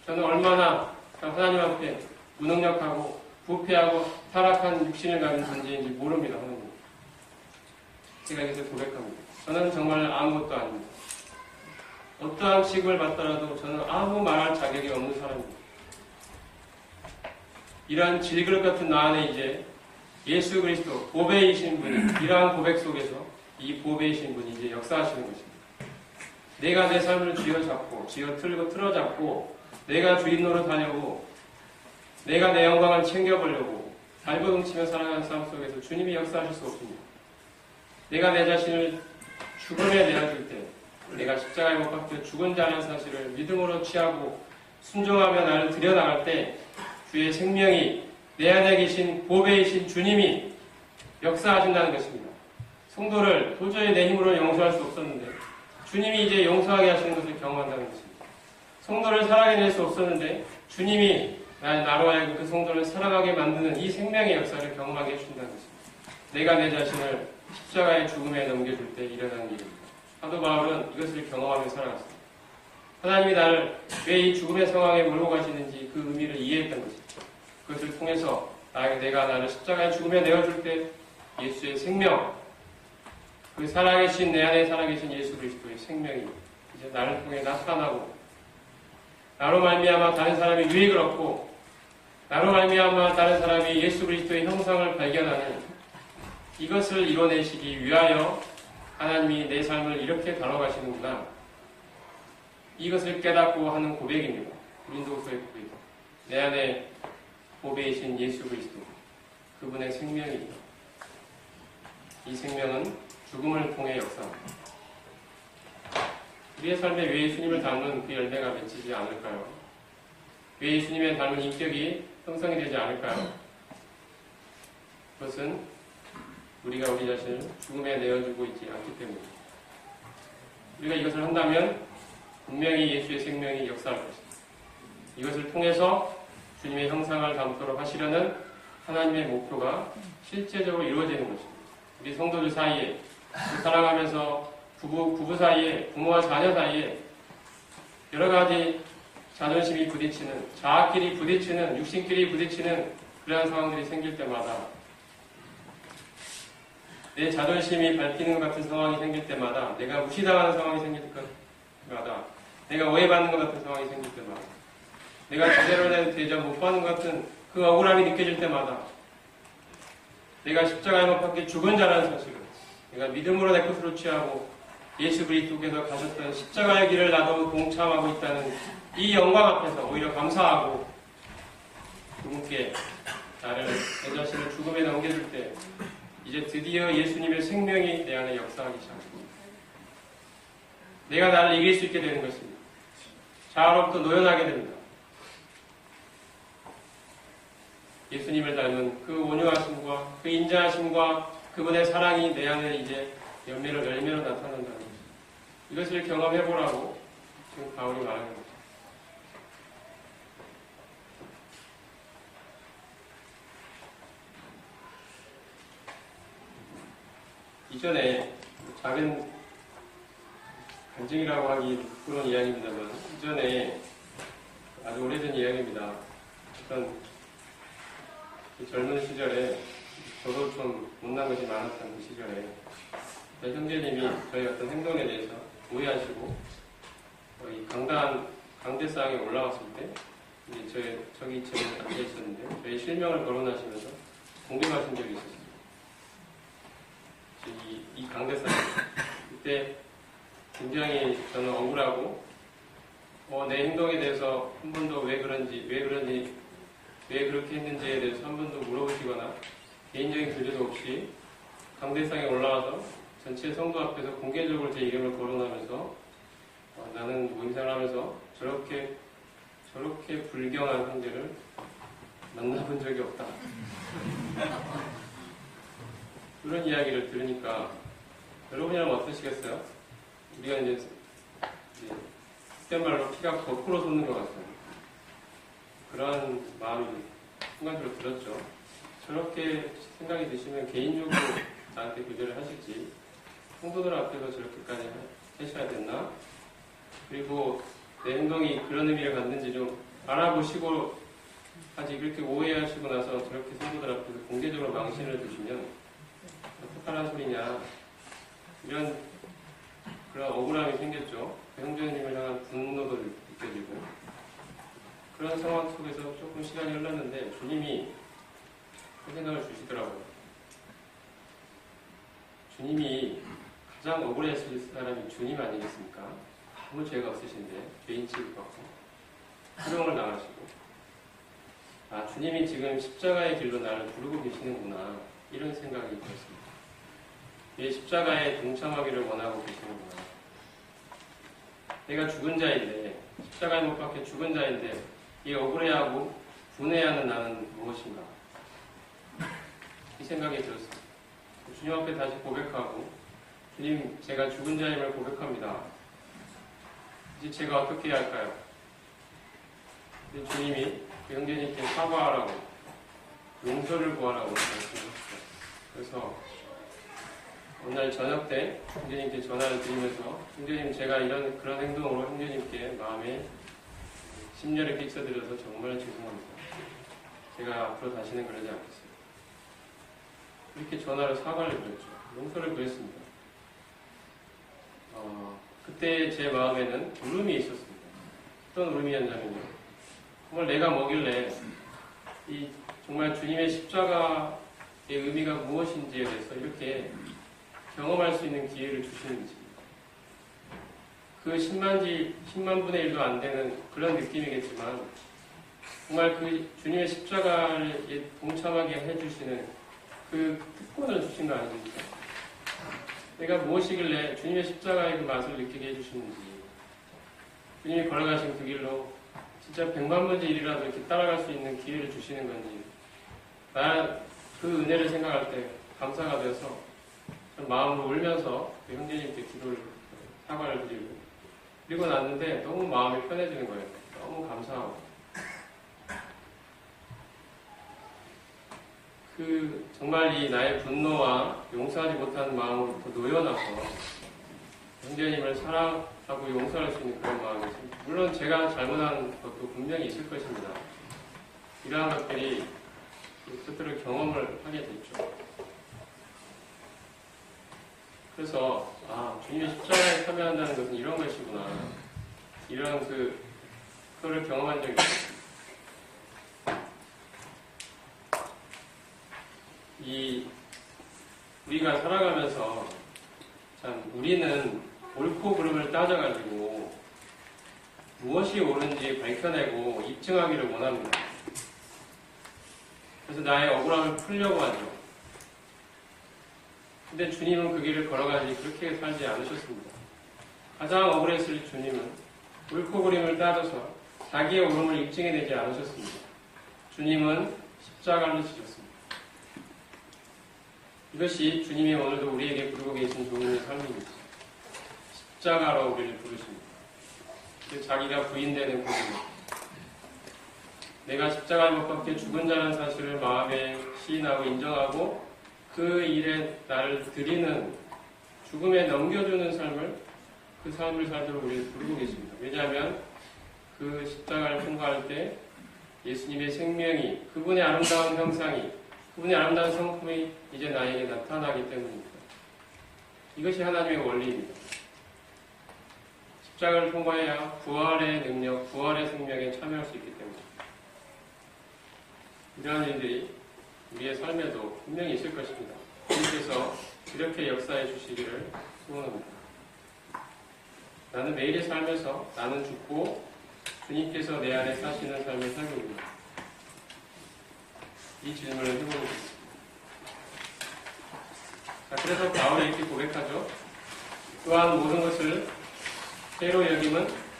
Speaker 1: 저는 얼마나 하나님 앞에 무능력하고 부패하고 타락한 육신을 가진 존재인지 모릅니다. 하나님. 제가 이것을 고백합니다. 저는 정말 아무것도 아닙니다. 어떠한 취급을 받더라도 저는 아무 말할 자격이 없는 사람입니다. 이러한 질그릇 같은 나 안에 이제 예수 그리스도 보배이신 분이 이러한 고백 속에서 이 보배이신 분이 이제 역사하시는 것입니다. 내가 내 삶을 쥐어잡고 틀어잡고 내가 주인 노릇하려고 내가 내 영광을 챙겨보려고 발버둥치며 살아가는 삶 속에서 주님이 역사하실 수 없습니다. 내가 내 자신을 죽음에 내어줄 때 내가 십자가에 못 박혀 죽은 자라는 사실을 믿음으로 취하고 순종하며 나를 들여나갈 때 주의 생명이 내 안에 계신 보배이신 주님이 역사하신다는 것입니다. 성도를 도저히 내 힘으로 용서할 수 없었는데 주님이 이제 용서하게 하시는 것을 경험한다는 것입니다. 성도를 사랑해낼 수 없었는데 주님이 나로 하여금 그 성도를 사랑하게 만드는 이 생명의 역사를 경험하게 해주신다는 것입니다. 내가 내 자신을 십자가의 죽음에 넘겨줄 때 일어나는 일입니다. 사도 바울은 이것을 경험하며 살아갔습니다. 하나님이 나를 왜 이 죽음의 상황에 몰고 가시는지 그 의미를 이해했던 것입니다. 그것을 통해서 내가 나를 십자가의 죽음에 내어줄 때 예수의 생명, 그 살아계신 내 안에 살아계신 예수 그리스도의 생명이 이제 나를 통해 나타나고 나로 말미암아 다른 사람이 유익을 얻고 나로 말미암아 다른 사람이 예수 그리스도의 형상을 발견하는 이것을 이뤄내시기 위하여 하나님이 내 삶을 이렇게 다뤄가시는구나. 이것을 깨닫고 하는 고백입니다. 고린도후서의 고백. 내 안에 보배이신 예수 그리스도, 그분의 생명입니다. 이 생명은 죽음을 통해 역사합니다. 우리의 삶에 왜 예수님을 닮은 그 열매가 맺히지 않을까요? 왜 예수님의 닮은 인격이 형성이 되지 않을까요? 그것은 우리가 우리 자신을 죽음에 내어주고 있지 않기 때문입니다. 우리가 이것을 한다면 분명히 예수의 생명이 역사할 것입니다. 이것을 통해서 주님의 형상을 담도록 하시려는 하나님의 목표가 실제적으로 이루어지는 것입니다. 우리 성도들 사이에 사랑하면서 부부 사이에 부모와 자녀 사이에 여러 가지 자존심이 부딪히는 자아끼리 부딪히는 육신끼리 부딪히는 그러한 상황들이 생길 때마다 내 자존심이 밟히는 것 같은 상황이 생길 때마다 내가 무시당하는 상황이 생길 때마다 내가 오해받는 것 같은 상황이 생길 때마다 내가 제대로 된 대접 못 받는 것 같은 그 억울함이 느껴질 때마다 내가 십자가에 못 박혀 죽은 자라는 사실을 내가 믿음으로 내 것으로 취하고 예수 그리스도께서 가셨던 십자가의 길을 나도 동참하고 있다는 이 영광 앞에서 오히려 감사하고 그분께 나를 내 자신을 죽음에 넘겨줄 때 이제 드디어 예수님의 생명이 내 안에 역사하기 시작합니다. 내가 나를 이길 수 있게 되는 것입니다. 자아로부터 노연하게 됩니다. 예수님을 닮은 그 온유하심과 그 인자하심과 그분의 사랑이 내 안에 이제 열매로 나타난다는 것입니다. 이것을 경험해보라고 지금 바울이 말하는 거죠. 이전에 작은 간증이라고 하기 부끄러운 이야기입니다만 이전에 아주 오래된 이야기입니다. 어떤 젊은 시절에 저도 좀 못난 것이 많았던 그 시절에 저희 형제님이 저희 어떤 행동에 대해서 오해하시고 거의 강대상에 올라왔을 때 이제 저기 제가 앉아 있었는데 저희 실명을 거론하시면서 공격하신 적이 있었어요. 이 강대상 그때 굉장히 저는 억울하고 내 행동에 대해서 한 번도 왜 그렇게 했는지에 대해서 한 번도 물어보시거나 개인적인 교제도 없이 강대상에 올라와서 전체 성도 앞에서 공개적으로 제 이름을 거론하면서 나는 모임생활 하면서 저렇게 불경한 형제를 만나본 적이 없다. 그런 이야기를 들으니까 여러분이라면 어떠시겠어요? 우리가 이제 그때 말로 피가 거꾸로 솟는 것 같아요. 그런 마음이 순간적으로 들었죠. 저렇게 생각이 드시면 개인적으로 나한테 교제를 하실지 성도들 앞에서 저렇게까지 하셔야 됐나? 그리고 내 행동이 그런 의미를 갖는지 좀 알아보시고 아직 이렇게 오해하시고 나서 저렇게 성도들 앞에서 공개적으로 망신을 드시면 어떡하란 소리냐, 이런 그런 억울함이 생겼죠. 형제님을 향한 분노도 느껴지고 그런 상황 속에서 조금 시간이 흘렀는데 주님이 그 생각을 주시더라고요. 주님이 가장 억울했을 사람이 주님 아니겠습니까? 아무 죄가 없으신데 죄인 취급받고 수령을 당하시고 주님이 지금 십자가의 길로 나를 부르고 계시는구나, 이런 생각이 들었습니다. 이 십자가에 동참하기를 원하고 계시는구나. 내가 죽은 자인데, 십자가에 못 박혀 죽은 자인데 이 억울해하고 분해하는 나는 무엇인가, 이 생각이 들었습니다. 주님 앞에 다시 고백하고, 주님, 제가 죽은 자임을 고백합니다. 이제 제가 어떻게 해야 할까요? 주님이 그 형제님께 사과하라고, 용서를 구하라고 말씀하셨어요. 그래서 오늘 저녁 때 형제님께 전화를 드리면서, 형제님, 제가 그런 행동으로 형제님께 마음에 심려를 끼쳐드려서 정말 죄송합니다. 제가 앞으로 다시는 그러지 않겠습니다. 이렇게 전화로 사과를 드렸죠. 용서를 구했습니다. 그때 제 마음에는 울음이 있었습니다. 어떤 울음이었냐면요, 정말 내가 뭐길래 정말 주님의 십자가의 의미가 무엇인지에 대해서 이렇게 경험할 수 있는 기회를 주시는지, 그 10만 분의 1도 안 되는 그런 느낌이겠지만 정말 그 주님의 십자가에 동참하게 해주시는 그 특권을 주신 거 아닙니까? 내가 무엇이길래 주님의 십자가의 그 맛을 느끼게 해주시는지, 주님이 걸어가신 그 길로 진짜 100만 번째 일이라도 이렇게 따라갈 수 있는 기회를 주시는 건지, 그 은혜를 생각할 때 감사가 되어서 마음으로 울면서 그 형제님께 사과를 드리고, 그리고 났는데 너무 마음이 편해지는 거예요. 너무 감사하고. 정말 이 나의 분노와 용서하지 못하는 마음으로부터 놓여나서 형제님을 사랑하고 용서할 수 있는 그런 마음이 있습니다. 물론 제가 잘못한 것도 분명히 있을 것입니다. 이러한 것들이 그것들을 경험을 하게 됐죠. 그래서 주님의 십자가에 참여한다는 것은 이런 것이구나, 이런 그거를 경험한 적이 있습니다. 우리가 살아가면서 참 우리는 옳고 그름을 따져가지고 무엇이 옳은지 밝혀내고 입증하기를 원합니다. 그래서 나의 억울함을 풀려고 하죠. 근데 주님은 그 길을 걸어가지 그렇게 살지 않으셨습니다. 가장 억울했을 주님은 옳고 그름을 따져서 자기의 옳음을 입증해내지 않으셨습니다. 주님은 십자가를 지셨습니다. 이것이 주님이 오늘도 우리에게 부르고 계신 종류의 삶입니다. 십자가로 우리를 부르십니다. 자기가 부인되는 고백입니다. 내가 십자가에 못 박혀 죽은 자라는 사실을 마음에 시인하고 인정하고 그 일에 나를 드리는, 죽음에 넘겨주는 그 삶을 살도록 우리를 부르고 계십니다. 왜냐하면 그 십자가를 통과할 때 예수님의 생명이, 그분의 아름다운 형상이, 그분의 아름다운 성품이 이제 나에게 나타나기 때문입니다. 이것이 하나님의 원리입니다. 십자가를 통과해야 부활의 능력, 부활의 생명에 참여할 수 있기 때문입니다. 이러한 일들이 우리의 삶에도 분명히 있을 것입니다. 주님께서 이렇게 역사해 주시기를 소원합니다. 나는 매일의 삶에서 나는 죽고 주님께서 내 안에 사시는 삶을 살고 있는가? 이 질문을 해보는 것입니다. 자, 그래서 바울이 이렇게 고백하죠. 또한 모든 것을 때로 여김은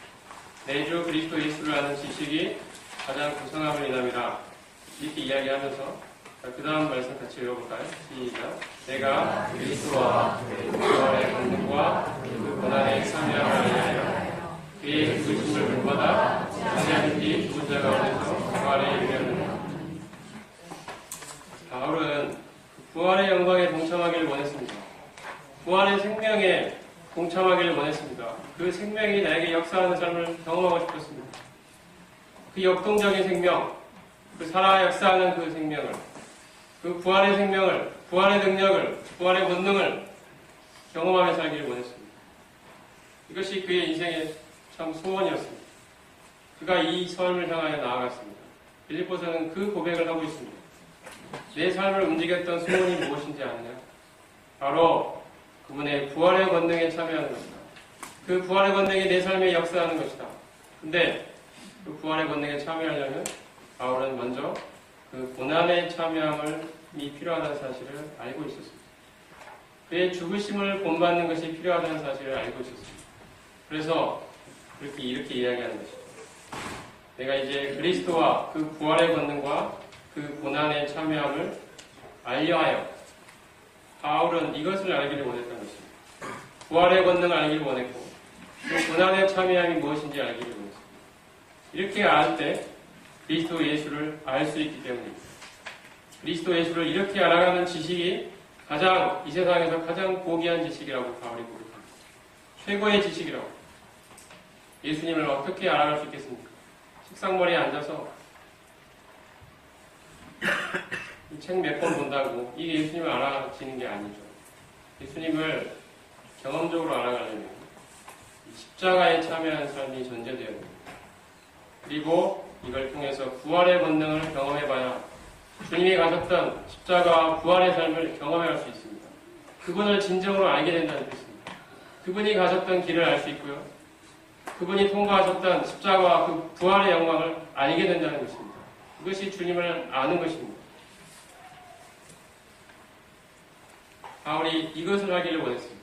Speaker 1: 내 주 그리스도 예수를 아는 지식이 가장 고상함을 인함이라. 이렇게 이야기하면서 그 다음 말씀 같이 읽어볼까요? 시작. 내가 그리스도와 부활의 권능과 그 고난의 참여함을 위하여 그의 죽으심을 본받아 자세히 죽은 자가 어디서 부활에 이르렀느냐. 바울은 부활의 영광에 동참하기를 원했습니다. 부활의 생명에 동참하기를 원했습니다. 그 생명이 나에게 역사하는 삶을 경험하고 싶었습니다. 그 역동적인 생명, 그 살아 역사하는 그 생명을, 그 부활의 생명을, 부활의 능력을, 부활의 본능을 경험하며 살기를 원했습니다. 이것이 그의 인생의 참 소원이었습니다. 그가 이 삶을 향하여 나아갔습니다. 빌립보서는 그 고백을 하고 있습니다. 내 삶을 움직였던 소원이 무엇인지 아느냐? 바로 그분의 부활의 권능에 참여하는 것이다. 그 부활의 권능이 내 삶에 역사하는 것이다. 근데 그 부활의 권능에 참여하려면 바울은 먼저 그 고난에 참여함이 필요하다는 사실을 알고 있었습니다. 그의 죽으심을 본받는 것이 필요하다는 사실을 알고 있었습니다. 그래서 이렇게 이야기하는 것이죠. 내가 이제 그리스도와 그 부활의 권능과 그 고난에 참여함을 알려하여, 바울은 이것을 알기를 원했던 것입니다. 부활의 권능을 알기를 원했고 그 고난에 참여함이 무엇인지 알기를 원했습니다. 이렇게 알 때 그리스도 예수를 알 수 있기 때문입니다. 그리스도 예수를 이렇게 알아가는 지식이 이 세상에서 가장 고귀한 지식이라고 바울이 고백합니다. 최고의 지식이라고. 예수님을 어떻게 알아갈 수 있겠습니까? 식상머리에 앉아서 이 책 몇 번 본다고 이게 예수님을 알아지는 게 아니죠. 예수님을 경험적으로 알아가려면 십자가에 참여하는 삶이 전제되어야 됩니다. 그리고 이걸 통해서 부활의 본능을 경험해봐야 주님이 가셨던 십자가와 부활의 삶을 경험할 수 있습니다. 그분을 진정으로 알게 된다는 뜻입니다. 그분이 가셨던 길을 알 수 있고요. 그분이 통과하셨던 십자가와 그 부활의 영광을 알게 된다는 것입니다. 이것이 주님을 아는 것입니다. 바울이 이것을 하기를 원했습니다.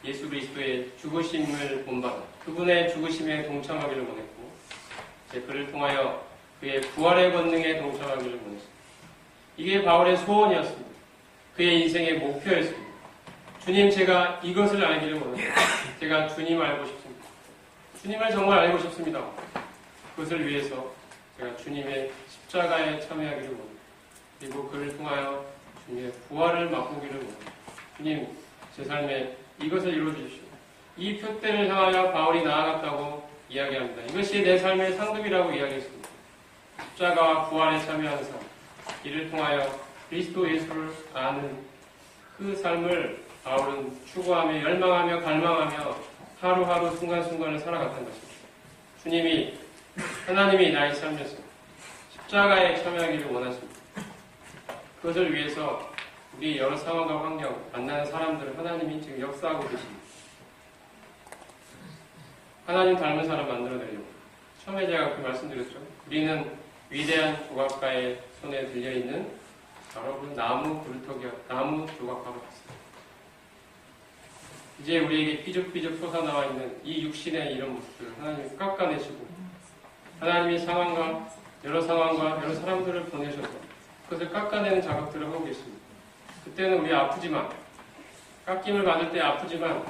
Speaker 1: 예수 그리스도의 죽으심을 본받아 그분의 죽으심에 동참하기를 원했고 그를 통하여 그의 부활의 권능에 동참하기를 원했습니다. 이게 바울의 소원이었습니다. 그의 인생의 목표였습니다. 주님, 제가 이것을 알기를 원합니다. 제가 주님을 알고 싶습니다. 주님을 정말 알고 싶습니다. 그것을 위해서 제가 주님의 십자가에 참여하기를 원합니다. 그리고 그를 통하여 주님의 부활을 맛보기를 원합니다. 주님, 제 삶에 이것을 이루어주십시오. 이 표대를 향하여 바울이 나아갔다고 이야기합니다. 이것이 내 삶의 상급이라고 이야기했습니다. 십자가와 부활에 참여하는 삶, 이를 통하여 그리스도 예수를 아는 그 삶을 바울은 추구하며 열망하며 갈망하며 하루하루 순간순간을 살아갔던 것입니다. 하나님이 나의 삶에서 십자가에 참여하기를 원하십니다. 그것을 위해서 우리 여러 상황과 환경, 만나는 사람들을 하나님이 지금 역사하고 계십니다. 하나님 닮은 사람 만들어내려고. 처음에 제가 그 말씀드렸죠. 우리는 위대한 조각가의 손에 들려있는 바로 그 나무 조각가와 같습니다. 이제 우리에게 삐죽삐죽 솟아나와 있는 이 육신의 이런 모습들을 하나님이 깎아내시고 하나님이 여러 상황과 여러 사람들을 보내셔서 그것을 깎아내는 작업들을 하고 계십니다. 그때는 우리 아프지만, 깎임을 받을 때 아프지만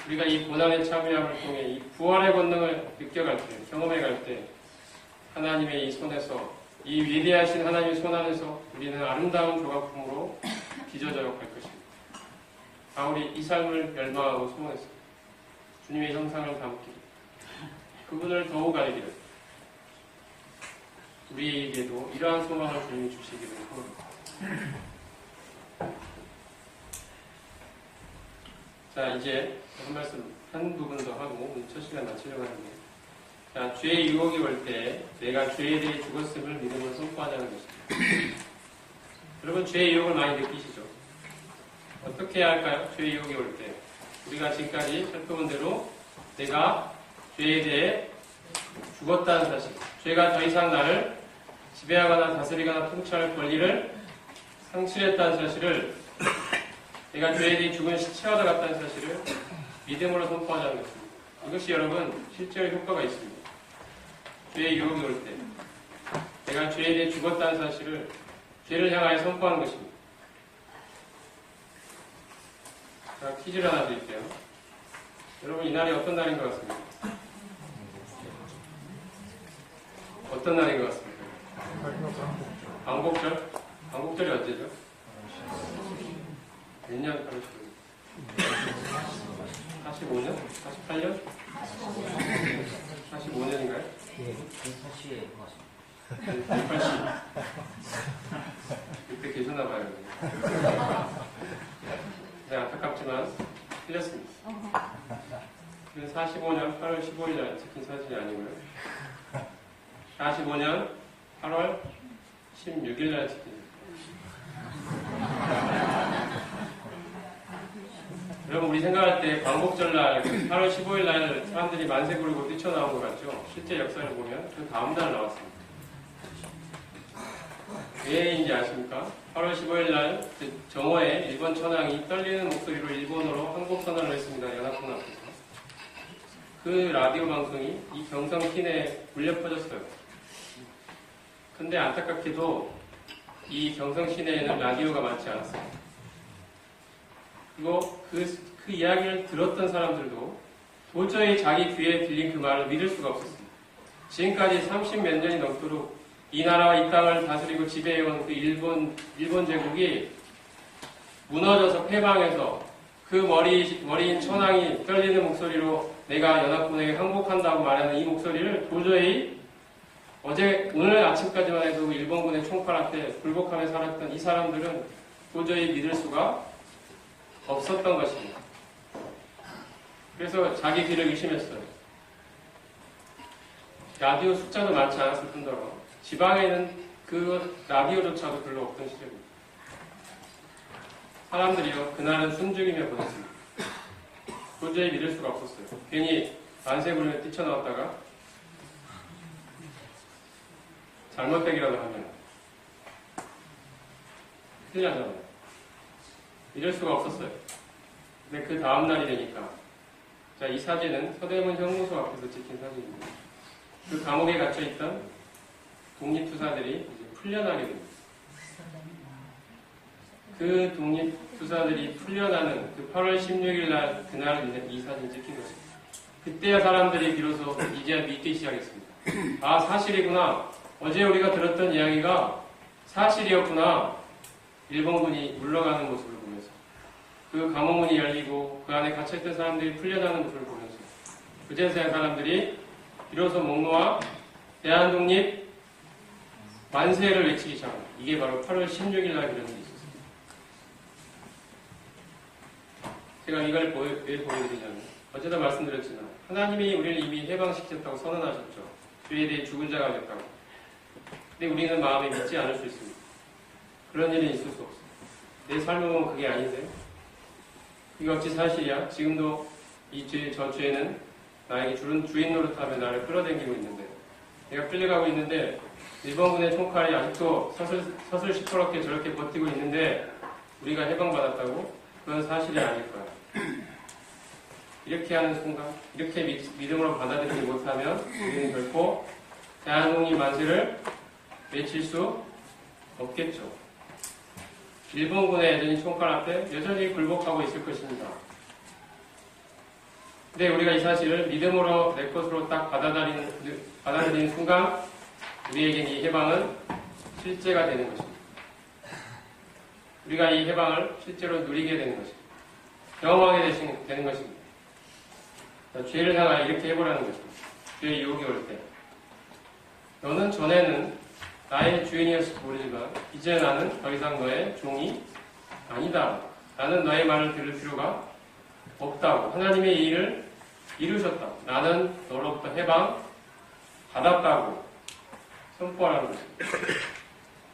Speaker 1: 우리가 이 고난의 참여함을 통해 이 부활의 권능을 느껴갈 때, 경험해갈 때 하나님의 이 손에서, 이 위대하신 하나님의 손 안에서 우리는 아름다운 조각품으로 빚어져 갈 것입니다. 바울이 이 삶을 열망하고 소원했습니다. 주님의 형상을 담기, 그분을 더욱 알기를, 우리에게도 이러한 소망을 주님이 주시기를 소원합니다. 자, 이제 한 부분 더 하고 오늘 첫 시간 마치려고 하는데, 자, 죄의 유혹이 올 때 내가 죄에 대해 죽었음을 믿음으로 선포하자는 것입니다. 여러분, 죄의 유혹을 많이 느끼시죠? 어떻게 해야 할까요? 죄의 유혹이 올 때. 우리가 지금까지 살펴본 대로 내가 죄에 대해 죽었다는 사실, 죄가 더 이상 나를 지배하거나 다스리거나 통치할 권리를 상실했다는 사실을, 내가 죄에 대해 죽은 시체와 같다는 사실을 믿음으로 선포하자는 것입니다. 이것이 여러분 실제로 효과가 있습니다. 죄의 유혹이 올 때 내가 죄에 대해 죽었다는 사실을 죄를 향하여 선포하는 것입니다. 자, 퀴즈를 하나 드릴게요. 여러분, 이날이 어떤 날인 것 같습니까? 어떤 날인 것 같습니까? 광복절? 광복절이 언제죠? 몇 년? 45년? 48년? 45년인가요?
Speaker 2: 예, 180에 맞습니다.
Speaker 1: 180. 그때 계셨나봐요. 네, 안타깝지만 틀렸습니다. 45년 8월 15일 날 찍힌 사진이 아니고요. 45년 8월 16일 날 찍힌. 여러분, 우리 생각할 때 광복절날 8월 15일 날 사람들이 만세 부르고 뛰쳐나온 것 같죠? 실제 역사를 보면 그 다음 날 나왔습니다. 왜인지 아십니까? 8월 15일 날 정오에 일본 천황이 떨리는 목소리로 일본어로 항복선언을 했습니다. 연합군 앞에서. 그 라디오 방송이 이 경성 시내에 울려 퍼졌어요. 근데 안타깝게도 이 경성 시내에는 라디오가 많지 않았어요. 그리고 그 이야기를 들었던 사람들도 도저히 자기 귀에 들린 그 말을 믿을 수가 없었습니다. 지금까지 30몇 년이 넘도록 이 나라와 이 땅을 다스리고 지배해온 그 일본 제국이 무너져서 패망해서 그 머리인 천황이 떨리는 목소리로 내가 연합군에게 항복한다고 말하는 이 목소리를 도저히 오늘 아침까지만 해도 일본군의 총칼 앞에 굴복하며 살았던 이 사람들은 도저히 믿을 수가 없었던 것입니다. 그래서 자기 귀를 의심했어요. 라디오 숫자도 많지 않았을 뿐더러 지방에는 그 라디오조차도 별로 없던 시절입니다. 사람들이요, 그날은 숨죽이며 보냈습니다. 도저히 믿을 수가 없었어요. 괜히 만세 부르며 뛰쳐나왔다가 잘못되기라도 하면 큰일 나잖아요. 이럴 수가 없었어요. 근데 그 다음 날이 되니까, 자, 이 사진은 서대문 형무소 앞에서 찍힌 사진입니다. 그 감옥에 갇혀있던 독립투사들이 이제 풀려나게 됩니다. 그 독립투사들이 풀려나는 그 8월 16일 날, 그날 이 사진 찍힌 것입니다. 그때야 사람들이 비로소 이제야 믿기 시작했습니다. 아, 사실이구나. 어제 우리가 들었던 이야기가 사실이었구나. 일본군이 물러가는 모습을 보면서, 그 감옥문이 열리고 그 안에 갇혀있던 사람들이 풀려나는 모습을 보면서, 그제서야 사람들이 비로소 목 놓아 대한독립 만세를 외치기 시작합니다. 이게 바로 8월 16일 날 그런 일이 있었습니다. 제가 이걸 왜 보여드리냐면, 어제도 말씀드렸지만 하나님이 우리를 이미 해방시켰다고 선언하셨죠. 죄에 대해 죽은 자가 됐다고. 근데 우리는 마음에 믿지 않을 수 있습니다. 그런 일은 있을 수 없어요. 내 삶을 보면 그게 아닌데, 그게 어찌 사실이야? 지금도 저 죄는 나에게 주인 노릇하며 나를 끌어당기고 있는데, 내가 끌려가고 있는데 일본군의 총칼이 아직도 서슬 시퍼렇게 저렇게 버티고 있는데 우리가 해방받았다고? 그건 사실이 아닐 거야. 이렇게 하는 순간, 이렇게 믿음으로 받아들이지 못하면 우리는 결코 대한독립 만세를 외칠 수 없겠죠. 일본군의 여전히 총칼 앞에 여전히 굴복하고 있을 것입니다. 근데 우리가 이 사실을 믿음으로 내 것으로 딱 받아들이는 순간 우리에겐 이 해방은 실제가 되는 것입니다. 우리가 이 해방을 실제로 누리게 되는 것입니다. 경험하게 되는 것입니다. 죄를 향하여 이렇게 해보라는 것입니다. 죄의 유혹이 올 때, 너는 전에는 나의 주인이었을지 모르지만 이제 나는 더 이상 너의 종이 아니다. 나는 너의 말을 들을 필요가 없다고. 하나님의 일을 이루셨다고. 나는 너로부터 해방 받았다고 선포하라는 것입니다.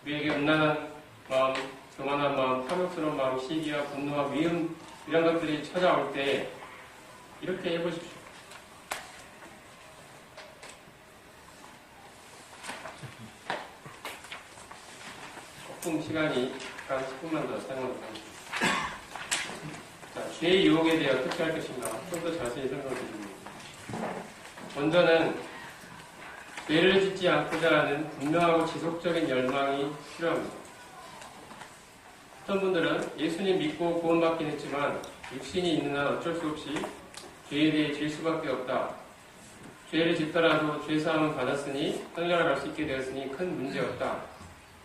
Speaker 1: 우리에게 음란한 마음, 교만한 마음, 탐욕스러운 마음, 시기와 분노와 미움 이런 것들이 찾아올 때 이렇게 해보십시오. 조금 시간이 한 10분만 더 사용하도록 하겠습니다. 자, 죄의 유혹에 대해 어떻게 할 것인가 좀 더 자세히 설명을 드립니다. 먼저는 죄를 짓지 않고자 하는 분명하고 지속적인 열망이 필요합니다. 어떤 분들은 예수님 믿고 구원받긴 했지만 육신이 있는 한 어쩔 수 없이 죄에 대해 질 수밖에 없다. 죄를 짓더라도 죄사함은 받았으니 선량을 할 수 있게 되었으니 큰 문제 없다.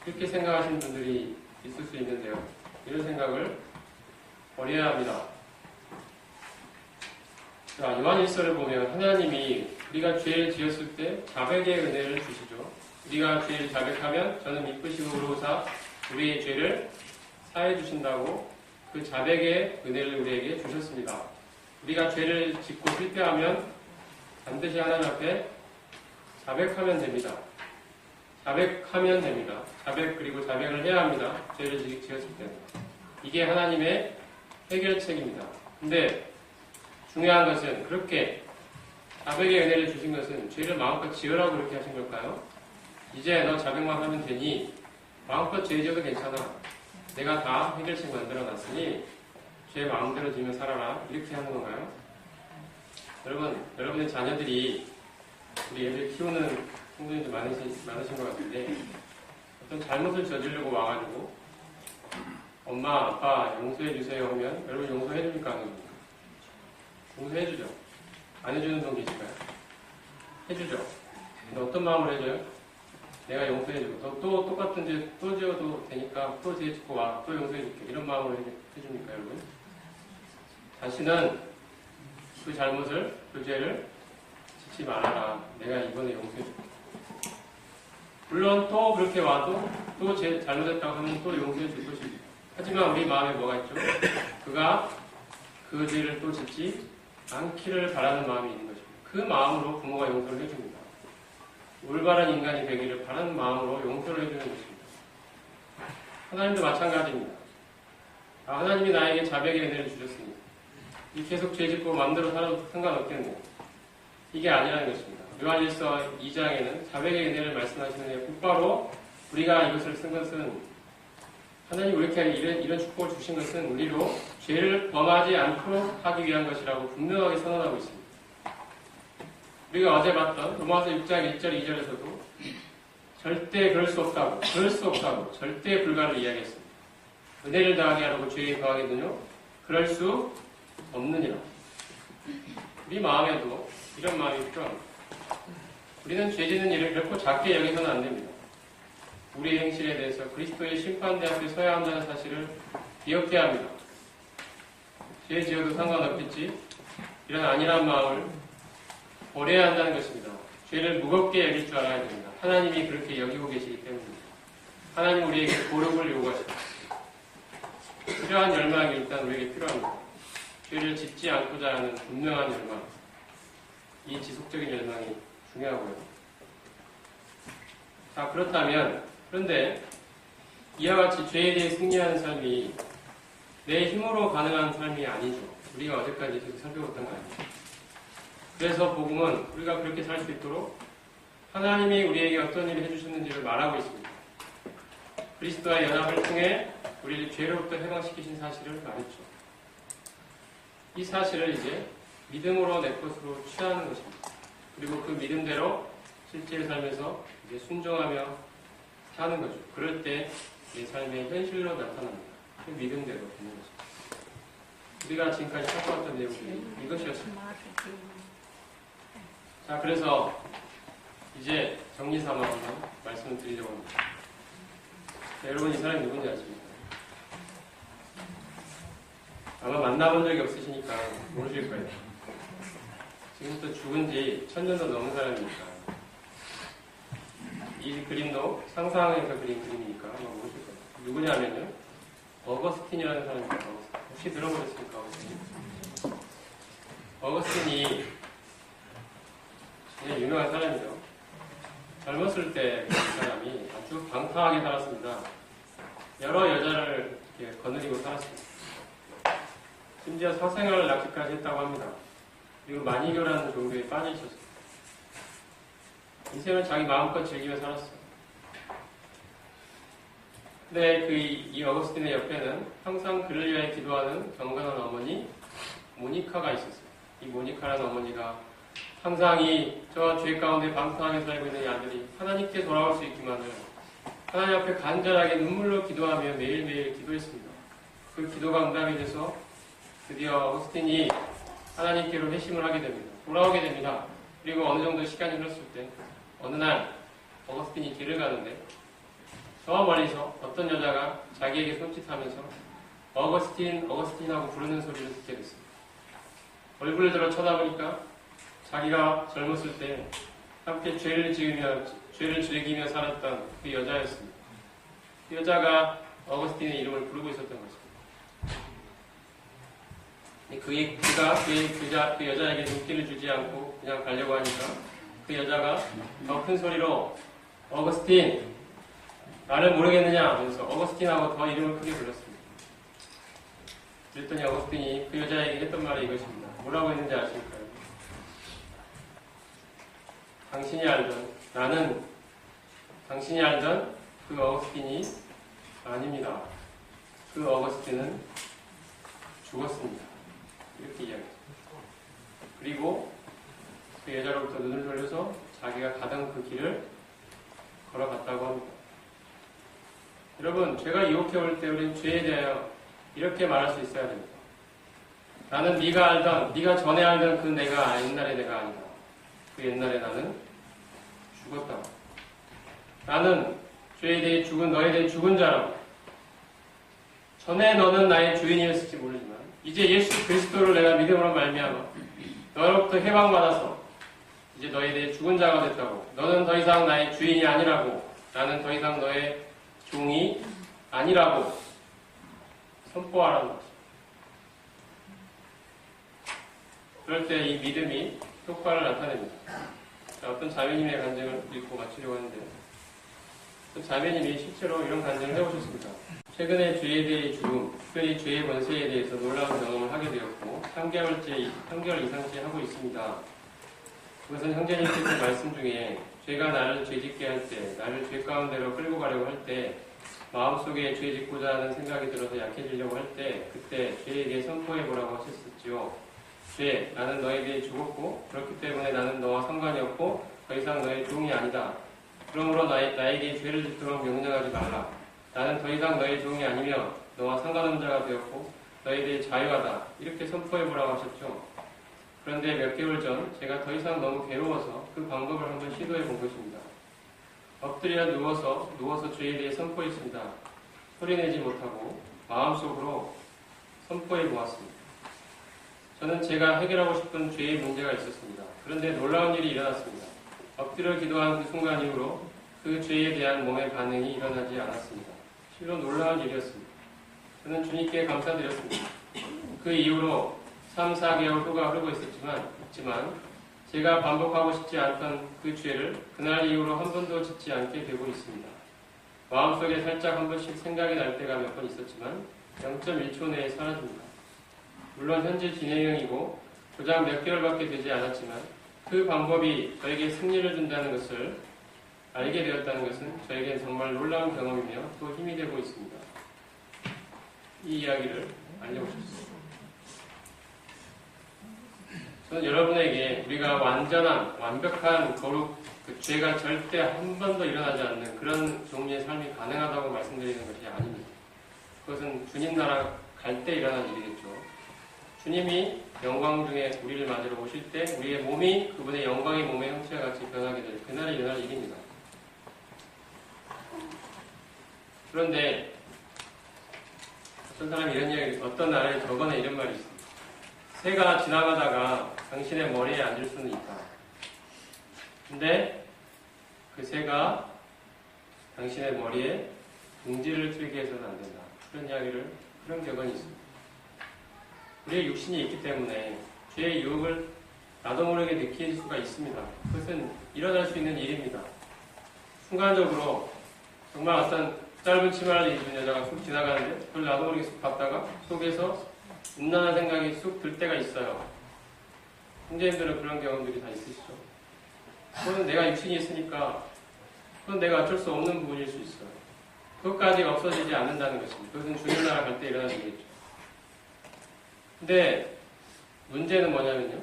Speaker 1: 이렇게 생각하시는 분들이 있을 수 있는데요. 이런 생각을 버려야 합니다. 자, 요한일서를 보면 하나님이 우리가 죄를 지었을 때 자백의 은혜를 주시죠. 우리가 죄를 자백하면 저는 미쁘시고 의로우사 우리의 죄를 사해 주신다고 그 자백의 은혜를 우리에게 주셨습니다. 우리가 죄를 짓고 실패하면 반드시 하나님 앞에 자백하면 됩니다. 자백하면 됩니다. 그리고 자백을 해야 합니다. 죄를 지었을 때는. 이게 하나님의 해결책입니다. 근데 중요한 것은 그렇게 자백의 은혜를 주신 것은 죄를 마음껏 지으라고 그렇게 하신 걸까요? 이제 너 자백만 하면 되니 마음껏 죄 지어도 괜찮아. 내가 다 해결책 만들어 놨으니 죄 마음대로 지으며 살아라. 이렇게 하는 건가요? 여러분의 자녀들이 우리 애들 키우는 성도님들 많으신 것 같은데 어떤 잘못을 저지르고 와가지고 엄마, 아빠 용서해 주세요 하면 여러분 용서해 줍니까? 안 해줍니까? 용서해 주죠. 안 해주는 분 계실까요? 해주죠. 근데 어떤 마음으로 해줘요? 내가 용서해 주고 또 똑같은 죄 또 지어도 되니까 또 죄 짓고 와. 또 용서해 줄게. 이런 마음으로 해줍니까 여러분? 다시는 그 잘못을, 그 죄를 짓지 말아라. 내가 이번에 용서해 줄게. 물론 또 그렇게 와도 또 잘못했다고 하면 또 용서해 줄 것입니다. 하지만 우리 마음에 뭐가 있죠? 그가 그 죄를 또 짓지 않기를 바라는 마음이 있는 것입니다. 그 마음으로 부모가 용서를 해줍니다. 올바른 인간이 되기를 바라는 마음으로 용서를 해주는 것입니다. 하나님도 마찬가지입니다. 하나님이 나에게 자백의 은혜를 주셨으니 계속 죄 짓고 마음대로 살아도 상관없겠네. 이게 아니라는 것입니다. 요한일서 2장에는 자백의 은혜를 말씀하시는데 곧바로 우리가 이것을 쓴 것은 하나님 우리에게 이런 축복을 주신 것은 우리로 죄를 범하지 않도록 하기 위한 것이라고 분명하게 선언하고 있습니다. 우리가 어제 봤던 로마서 6장 1절 2절에서도 절대 그럴 수 없다고 절대 불가를 이야기했습니다. 은혜를 당하게 하라고 죄에 거하겠느냐? 그럴 수 없느니라. 우리 마음에도 이런 마음이 필요합니다. 우리는 죄 짓는 일을 결코 작게 여기서는 안 됩니다. 우리의 행실에 대해서 그리스도의 심판대 앞에 서야 한다는 사실을 기억해야 합니다. 죄 지어도 상관없겠지? 이런 안일한 마음을 버려야 한다는 것입니다. 죄를 무겁게 여길 줄 알아야 됩니다. 하나님이 그렇게 여기고 계시기 때문입니다. 하나님 우리에게 고력을 요구하십니다. 이러한 열망이 일단 우리에게 필요합니다. 죄를 짓지 않고자 하는 분명한 열망. 이 지속적인 열망이 중요하고요. 자, 그런데 이와 같이 죄에 대해 승리하는 삶이 내 힘으로 가능한 삶이 아니죠. 우리가 어제까지 계속 살펴봤던 거 아니에요. 그래서 복음은 우리가 그렇게 살 수 있도록 하나님이 우리에게 어떤 일을 해주셨는지를 말하고 있습니다. 그리스도와의 연합을 통해 우리를 죄로부터 해방시키신 사실을 말했죠. 이 사실을 이제 믿음으로 내 것으로 취하는 것입니다. 그리고 그 믿음대로 실제의 삶에서 이제 순종하며 사는 거죠. 그럴 때 내 삶의 현실로 나타납니다. 그 믿음대로 되는 것입니다. 우리가 지금까지 살펴왔던 내용이 이것이었습니다. 자, 그래서 이제 정리 삼아 한번 말씀을 드리려고 합니다. 자, 여러분 이 사람이 누군지 아십니까? 아마 만나본 적이 없으시니까 모르실 거예요. 지금부터 죽은 지 1000년도 넘은 사람이니까. 이 그림도 상상해서 그린 그림이니까 아마 모르실 거예요. 누구냐면요. 어거스틴이라는 사람입니다. 혹시 들어보셨습니까? 어거스틴이 굉장히 유명한 사람이죠. 젊었을 때 그 사람이 아주 방탕하게 살았습니다. 여러 여자를 이렇게 거느리고 살았습니다. 심지어 사생활을 낳기까지 했다고 합니다. 그리고 만이교라는 종교에 빠져 있었어요. 인생을 자기 마음껏 즐기며 살았어요. 근데 이 어거스틴의 옆에는 항상 그를 위해 기도하는 경건한 어머니 모니카가 있었어요. 이 모니카라는 어머니가 항상 저 죄 가운데 방탕하게 살고 있는 이 아들이 하나님께 돌아올 수 있기만을 하나님 앞에 간절하게 눈물로 기도하며 매일매일 기도했습니다. 그 기도가 응답이 돼서 드디어 어거스틴이 하나님께로 회심을 하게 됩니다. 돌아오게 됩니다. 그리고 어느 정도 시간이 흘렀을 때 어느 날 어거스틴이 길을 가는데 저 멀리서 어떤 여자가 자기에게 손짓하면서 어거스틴, 어거스틴하고 부르는 소리를 듣게 됐습니다. 얼굴을 들어 쳐다보니까 자기가 젊었을 때 함께 죄를 즐기며 살았던 그 여자였습니다. 그 여자가 어거스틴의 이름을 부르고 있었던 것입니다. 그가 그 여자에게 눈길을 주지 않고 그냥 가려고 하니까 그 여자가 더 큰 소리로 어거스틴, 나를 모르겠느냐 하면서 어거스틴하고 더 이름을 크게 불렀습니다. 그랬더니 어거스틴이 그 여자에게 했던 말이 이것입니다. 뭐라고 했는지 아십니까? 당신이 알던 그 어거스틴이 아닙니다. 그 어거스틴은 죽었습니다. 이렇게 이야기했습니다. 그리고 그 여자로부터 눈을 돌려서 자기가 가던 그 길을 걸어갔다고 합니다. 여러분, 죄가 유혹해 올 때 우리는 죄에 대하여 이렇게 말할 수 있어야 됩니다. 나는 네가 전에 알던 그 내가 옛날의 내가 아니다. 그 옛날에 나는 죽었다. 나는 죄에 대해 너에 대해 죽은 자라고. 전에 너는 나의 주인이었을지 모르지만 이제 예수 그리스도를 내가 믿음으로 말미암아 너로부터 해방받아서 이제 너에 대해 죽은 자가 됐다고. 너는 더 이상 나의 주인이 아니라고. 나는 더 이상 너의 종이 아니라고 선포하라는 것입니다. 그럴 때 이 믿음이 효과를 나타냅니다. 자, 어떤 자매님의 간증을 읽고 마치려고 하는데 자매님이 실제로 이런 간증을 해오셨습니다. 최근에 죄에 대해 죽음, 특별히 죄의 권세에 대해서 놀라운 경험을 하게 되었고 3개월 이상째 하고 있습니다. 그것은 형제님께서 말씀 중에 죄가 나를 죄짓게 할 때, 나를 죄 가운데로 끌고 가려고 할 때, 마음속에 죄 짓고자 하는 생각이 들어서 약해지려고 할 때, 그때 죄에게 선포해보라고 하셨었지요. 죄, 나는 너에 대해 죽었고 그렇기 때문에 나는 너와 상관이 없고 더 이상 너의 종이 아니다. 그러므로 나에게 죄를 짓도록 명령하지 말라. 나는 더 이상 너의 종이 아니며 너와 상관없는 자가 되었고 너에 대해 자유하다. 이렇게 선포해보라고 하셨죠. 그런데 몇 개월 전 제가 더 이상 너무 괴로워서 그 방법을 한번 시도해본 것입니다. 엎드려 누워서 죄에 대해 선포했습니다. 소리내지 못하고 마음속으로 선포해보았습니다. 저는 제가 해결하고 싶은 죄의 문제가 있었습니다. 그런데 놀라운 일이 일어났습니다. 엎드려 기도한 그 순간 이후로 그 죄에 대한 몸의 반응이 일어나지 않았습니다. 실로 놀라운 일이었습니다. 저는 주님께 감사드렸습니다. 그 이후로 3, 4개월 후가 흐르고 있지만 제가 반복하고 싶지 않던 그 죄를 그날 이후로 한 번도 짓지 않게 되고 있습니다. 마음속에 살짝 한 번씩 생각이 날 때가 몇 번 있었지만 0.1초 내에 사라집니다. 물론 현재 진행형이고 고작 몇 개월밖에 되지 않았지만 그 방법이 저에게 승리를 준다는 것을 알게 되었다는 것은 저에겐 정말 놀라운 경험이며 또 힘이 되고 있습니다. 이 이야기를 알려고 싶습니다. 저는 여러분에게 우리가 완벽한 거룩, 그 죄가 절대 한 번도 일어나지 않는 그런 종류의 삶이 가능하다고 말씀드리는 것이 아닙니다. 그것은 주님 나라 갈 때 일어난 일이겠죠. 주님이 영광 중에 우리를 맞으러 오실 때 우리의 몸이 그분의 영광의 몸의 형체와 같이 변하게 될 그날에 일어날 일입니다. 그런데 어떤 사람이 이런 이야기, 어떤 나라의 덕원에 이런 말이 있습니다. 새가 지나가다가 당신의 머리에 앉을 수는 있다. 근데 그 새가 당신의 머리에 둥지를 틀게 해서는 안 된다. 그런 격언이 있습니다. 우리의 육신이 있기 때문에 죄의 유혹을 나도 모르게 느낄 수가 있습니다. 그것은 일어날 수 있는 일입니다. 순간적으로 정말 어떤 짧은 치마를 입은 여자가 쑥 지나가는데 그걸 나도 모르게 쑥 봤다가 속에서 음란한 생각이 쑥 들 때가 있어요. 형제님들은 그런 경험들이 다 있으시죠? 그거는 내가 육신이 있으니까 그건 내가 어쩔 수 없는 부분일 수 있어요. 그것까지 없어지지 않는다는 것입니다. 그것은 주님 나라 갈 때 일어나는 일이겠죠. 근데 문제는 뭐냐면요.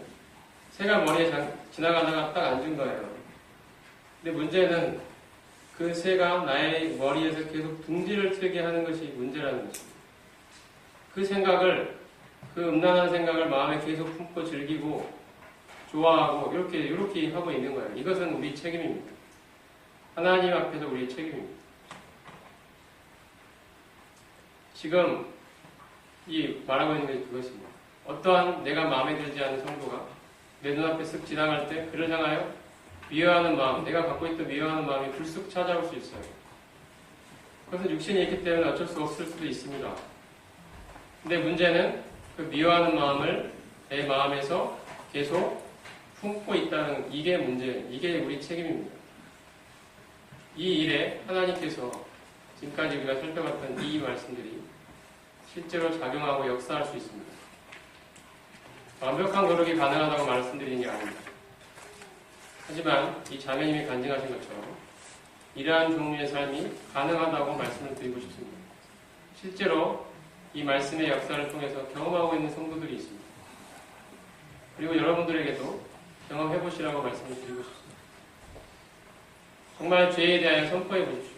Speaker 1: 새가 머리에 지나가다가 딱 앉은 거예요. 근데 문제는 그 새가 나의 머리에서 계속 둥지를 틀게 하는 것이 문제라는 것입니다. 그 생각을, 그 음란한 생각을 마음에 계속 품고 즐기고 좋아하고 이렇게 하고 있는 거예요. 이것은 우리 책임입니다. 하나님 앞에서 우리의 책임입니다. 지금 이 말하고 있는 것이 그것입니다. 어떠한 내가 마음에 들지 않은 성도가 내 눈앞에 쓱 지나갈 때 그를 향하여 미워하는 마음, 내가 갖고 있던 미워하는 마음이 불쑥 찾아올 수 있어요. 그것은 육신이 있기 때문에 어쩔 수 없을 수도 있습니다. 근데 문제는 그 미워하는 마음을 내 마음에서 계속 품고 있다는 이게 문제, 이게 우리 책임입니다. 이 일에 하나님께서 지금까지 우리가 살펴봤던 이 말씀들이 실제로 작용하고 역사할 수 있습니다. 완벽한 거룩이 가능하다고 말씀드리는 게 아닙니다. 하지만 이 자매님이 간증하신 것처럼 이러한 종류의 삶이 가능하다고 말씀을 드리고 싶습니다. 실제로 이 말씀의 역사를 통해서 경험하고 있는 성도들이 있습니다. 그리고 여러분들에게도 경험해 보시라고 말씀을 드리고 싶습니다. 정말 죄에 대하여 선포해 보십시오.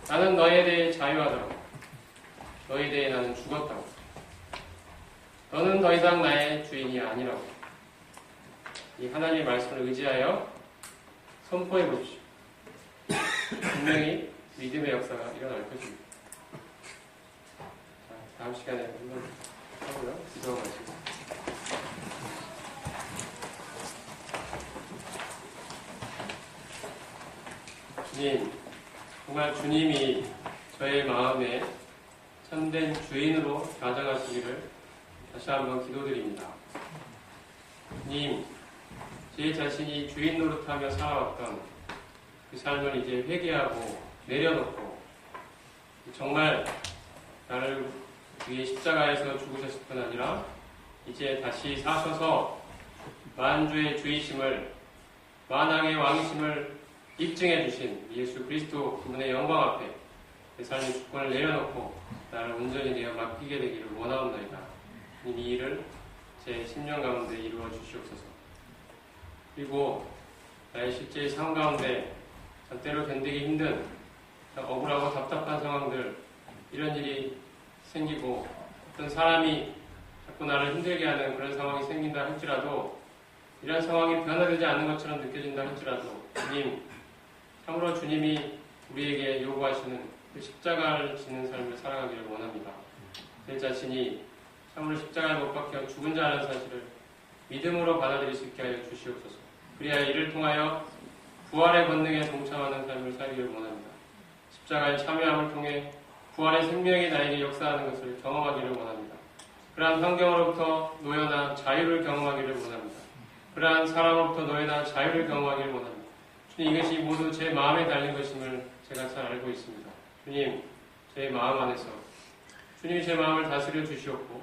Speaker 1: 나는 너에 대해 자유하다고. 너에 대해 나는 죽었다고. 너는 더 이상 나의 주인이 아니라고. 이 하나님의 말씀을 의지하여 선포해 보십시오. 분명히 믿음의 역사가 일어날 것입니다. 자, 다음 시간에 한번 하고요. 기도하고 마시고. 주님, 정말 주님이 저의 마음에 참된 주인으로 가져가시기를 다시 한번 기도드립니다. 주님, 제 자신이 주인 노릇하며 살아왔던 그 삶을 이제 회개하고 내려놓고 정말 나를 위해 십자가에서 죽으셨을 뿐 아니라 이제 다시 사셔서 만주의 주이심을, 만왕의 왕이심을 입증해 주신 예수 그리스도 그분의 영광 앞에 내 삶의 주권을 내려놓고 나를 온전히 내어 맡기게 되기를 원하옵나이다. 이 일을 제 10년 가운데 이루어 주시옵소서. 그리고 나의 실제의 삶 가운데 때로 견디기 힘든 억울하고 답답한 상황들, 이런 일이 생기고 어떤 사람이 자꾸 나를 힘들게 하는 그런 상황이 생긴다 할지라도, 이런 상황이 변화되지 않는 것처럼 느껴진다 할지라도 주님, 참으로 주님이 우리에게 요구하시는 그 십자가를 지는 삶을 살아가기를 원합니다. 내 자신이 참으로 십자가에 못 박혀 죽은 자라는 사실을 믿음으로 받아들일 수 있게 하여 주시옵소서. 그리하여 이를 통하여 부활의 권능에 동참하는 삶을 살기를 원합니다. 십자가의 참여함을 통해 부활의 생명이 나에게 역사하는 것을 경험하기를 원합니다. 그러한 환경으로부터 노여나 자유를 경험하기를 원합니다. 그러한 사람으로부터 노여나 자유를 경험하기를 원합니다. 주님, 이것이 모두 제 마음에 달린 것임을 제가 잘 알고 있습니다. 주님, 제 마음 안에서 주님이 제 마음을 다스려 주시옵고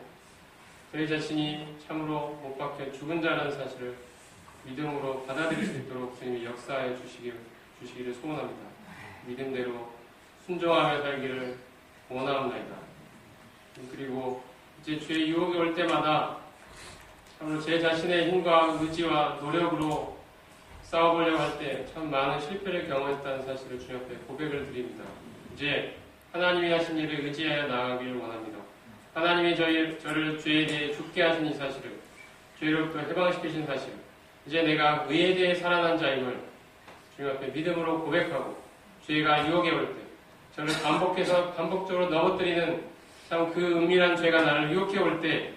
Speaker 1: 저희 자신이 참으로 못 박혀 죽은 자라는 사실을 믿음으로 받아들일 수 있도록 주님이 역사해 주시기를 소원합니다. 믿음대로 순종하며 살기를 원하옵나이다. 그리고 이제 주의 유혹이 올 때마다 참으로 제 자신의 힘과 의지와 노력으로 싸워보려고 할 때 참 많은 실패를 경험했다는 사실을 주님 앞에 고백을 드립니다. 이제 하나님이 하신 일을 의지하여 나아가기를 원합니다. 하나님이 저를 죄에 대해 죽게 하신 이 사실을, 죄로부터 해방시키신 사실을, 이제 내가 의에 대해 살아난 자임을 주님 앞에 믿음으로 고백하고, 죄가 유혹에 올 때 저를 반복적으로 넘어뜨리는 참 그 은밀한 죄가 나를 유혹해 올 때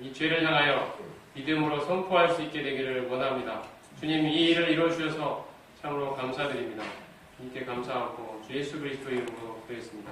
Speaker 1: 이 죄를 향하여 믿음으로 선포할 수 있게 되기를 원합니다. 주님, 이 일을 이루어주셔서 참으로 감사드립니다. 주님께 감사하고 주 예수 그리스도 이름으로 기도했습니다.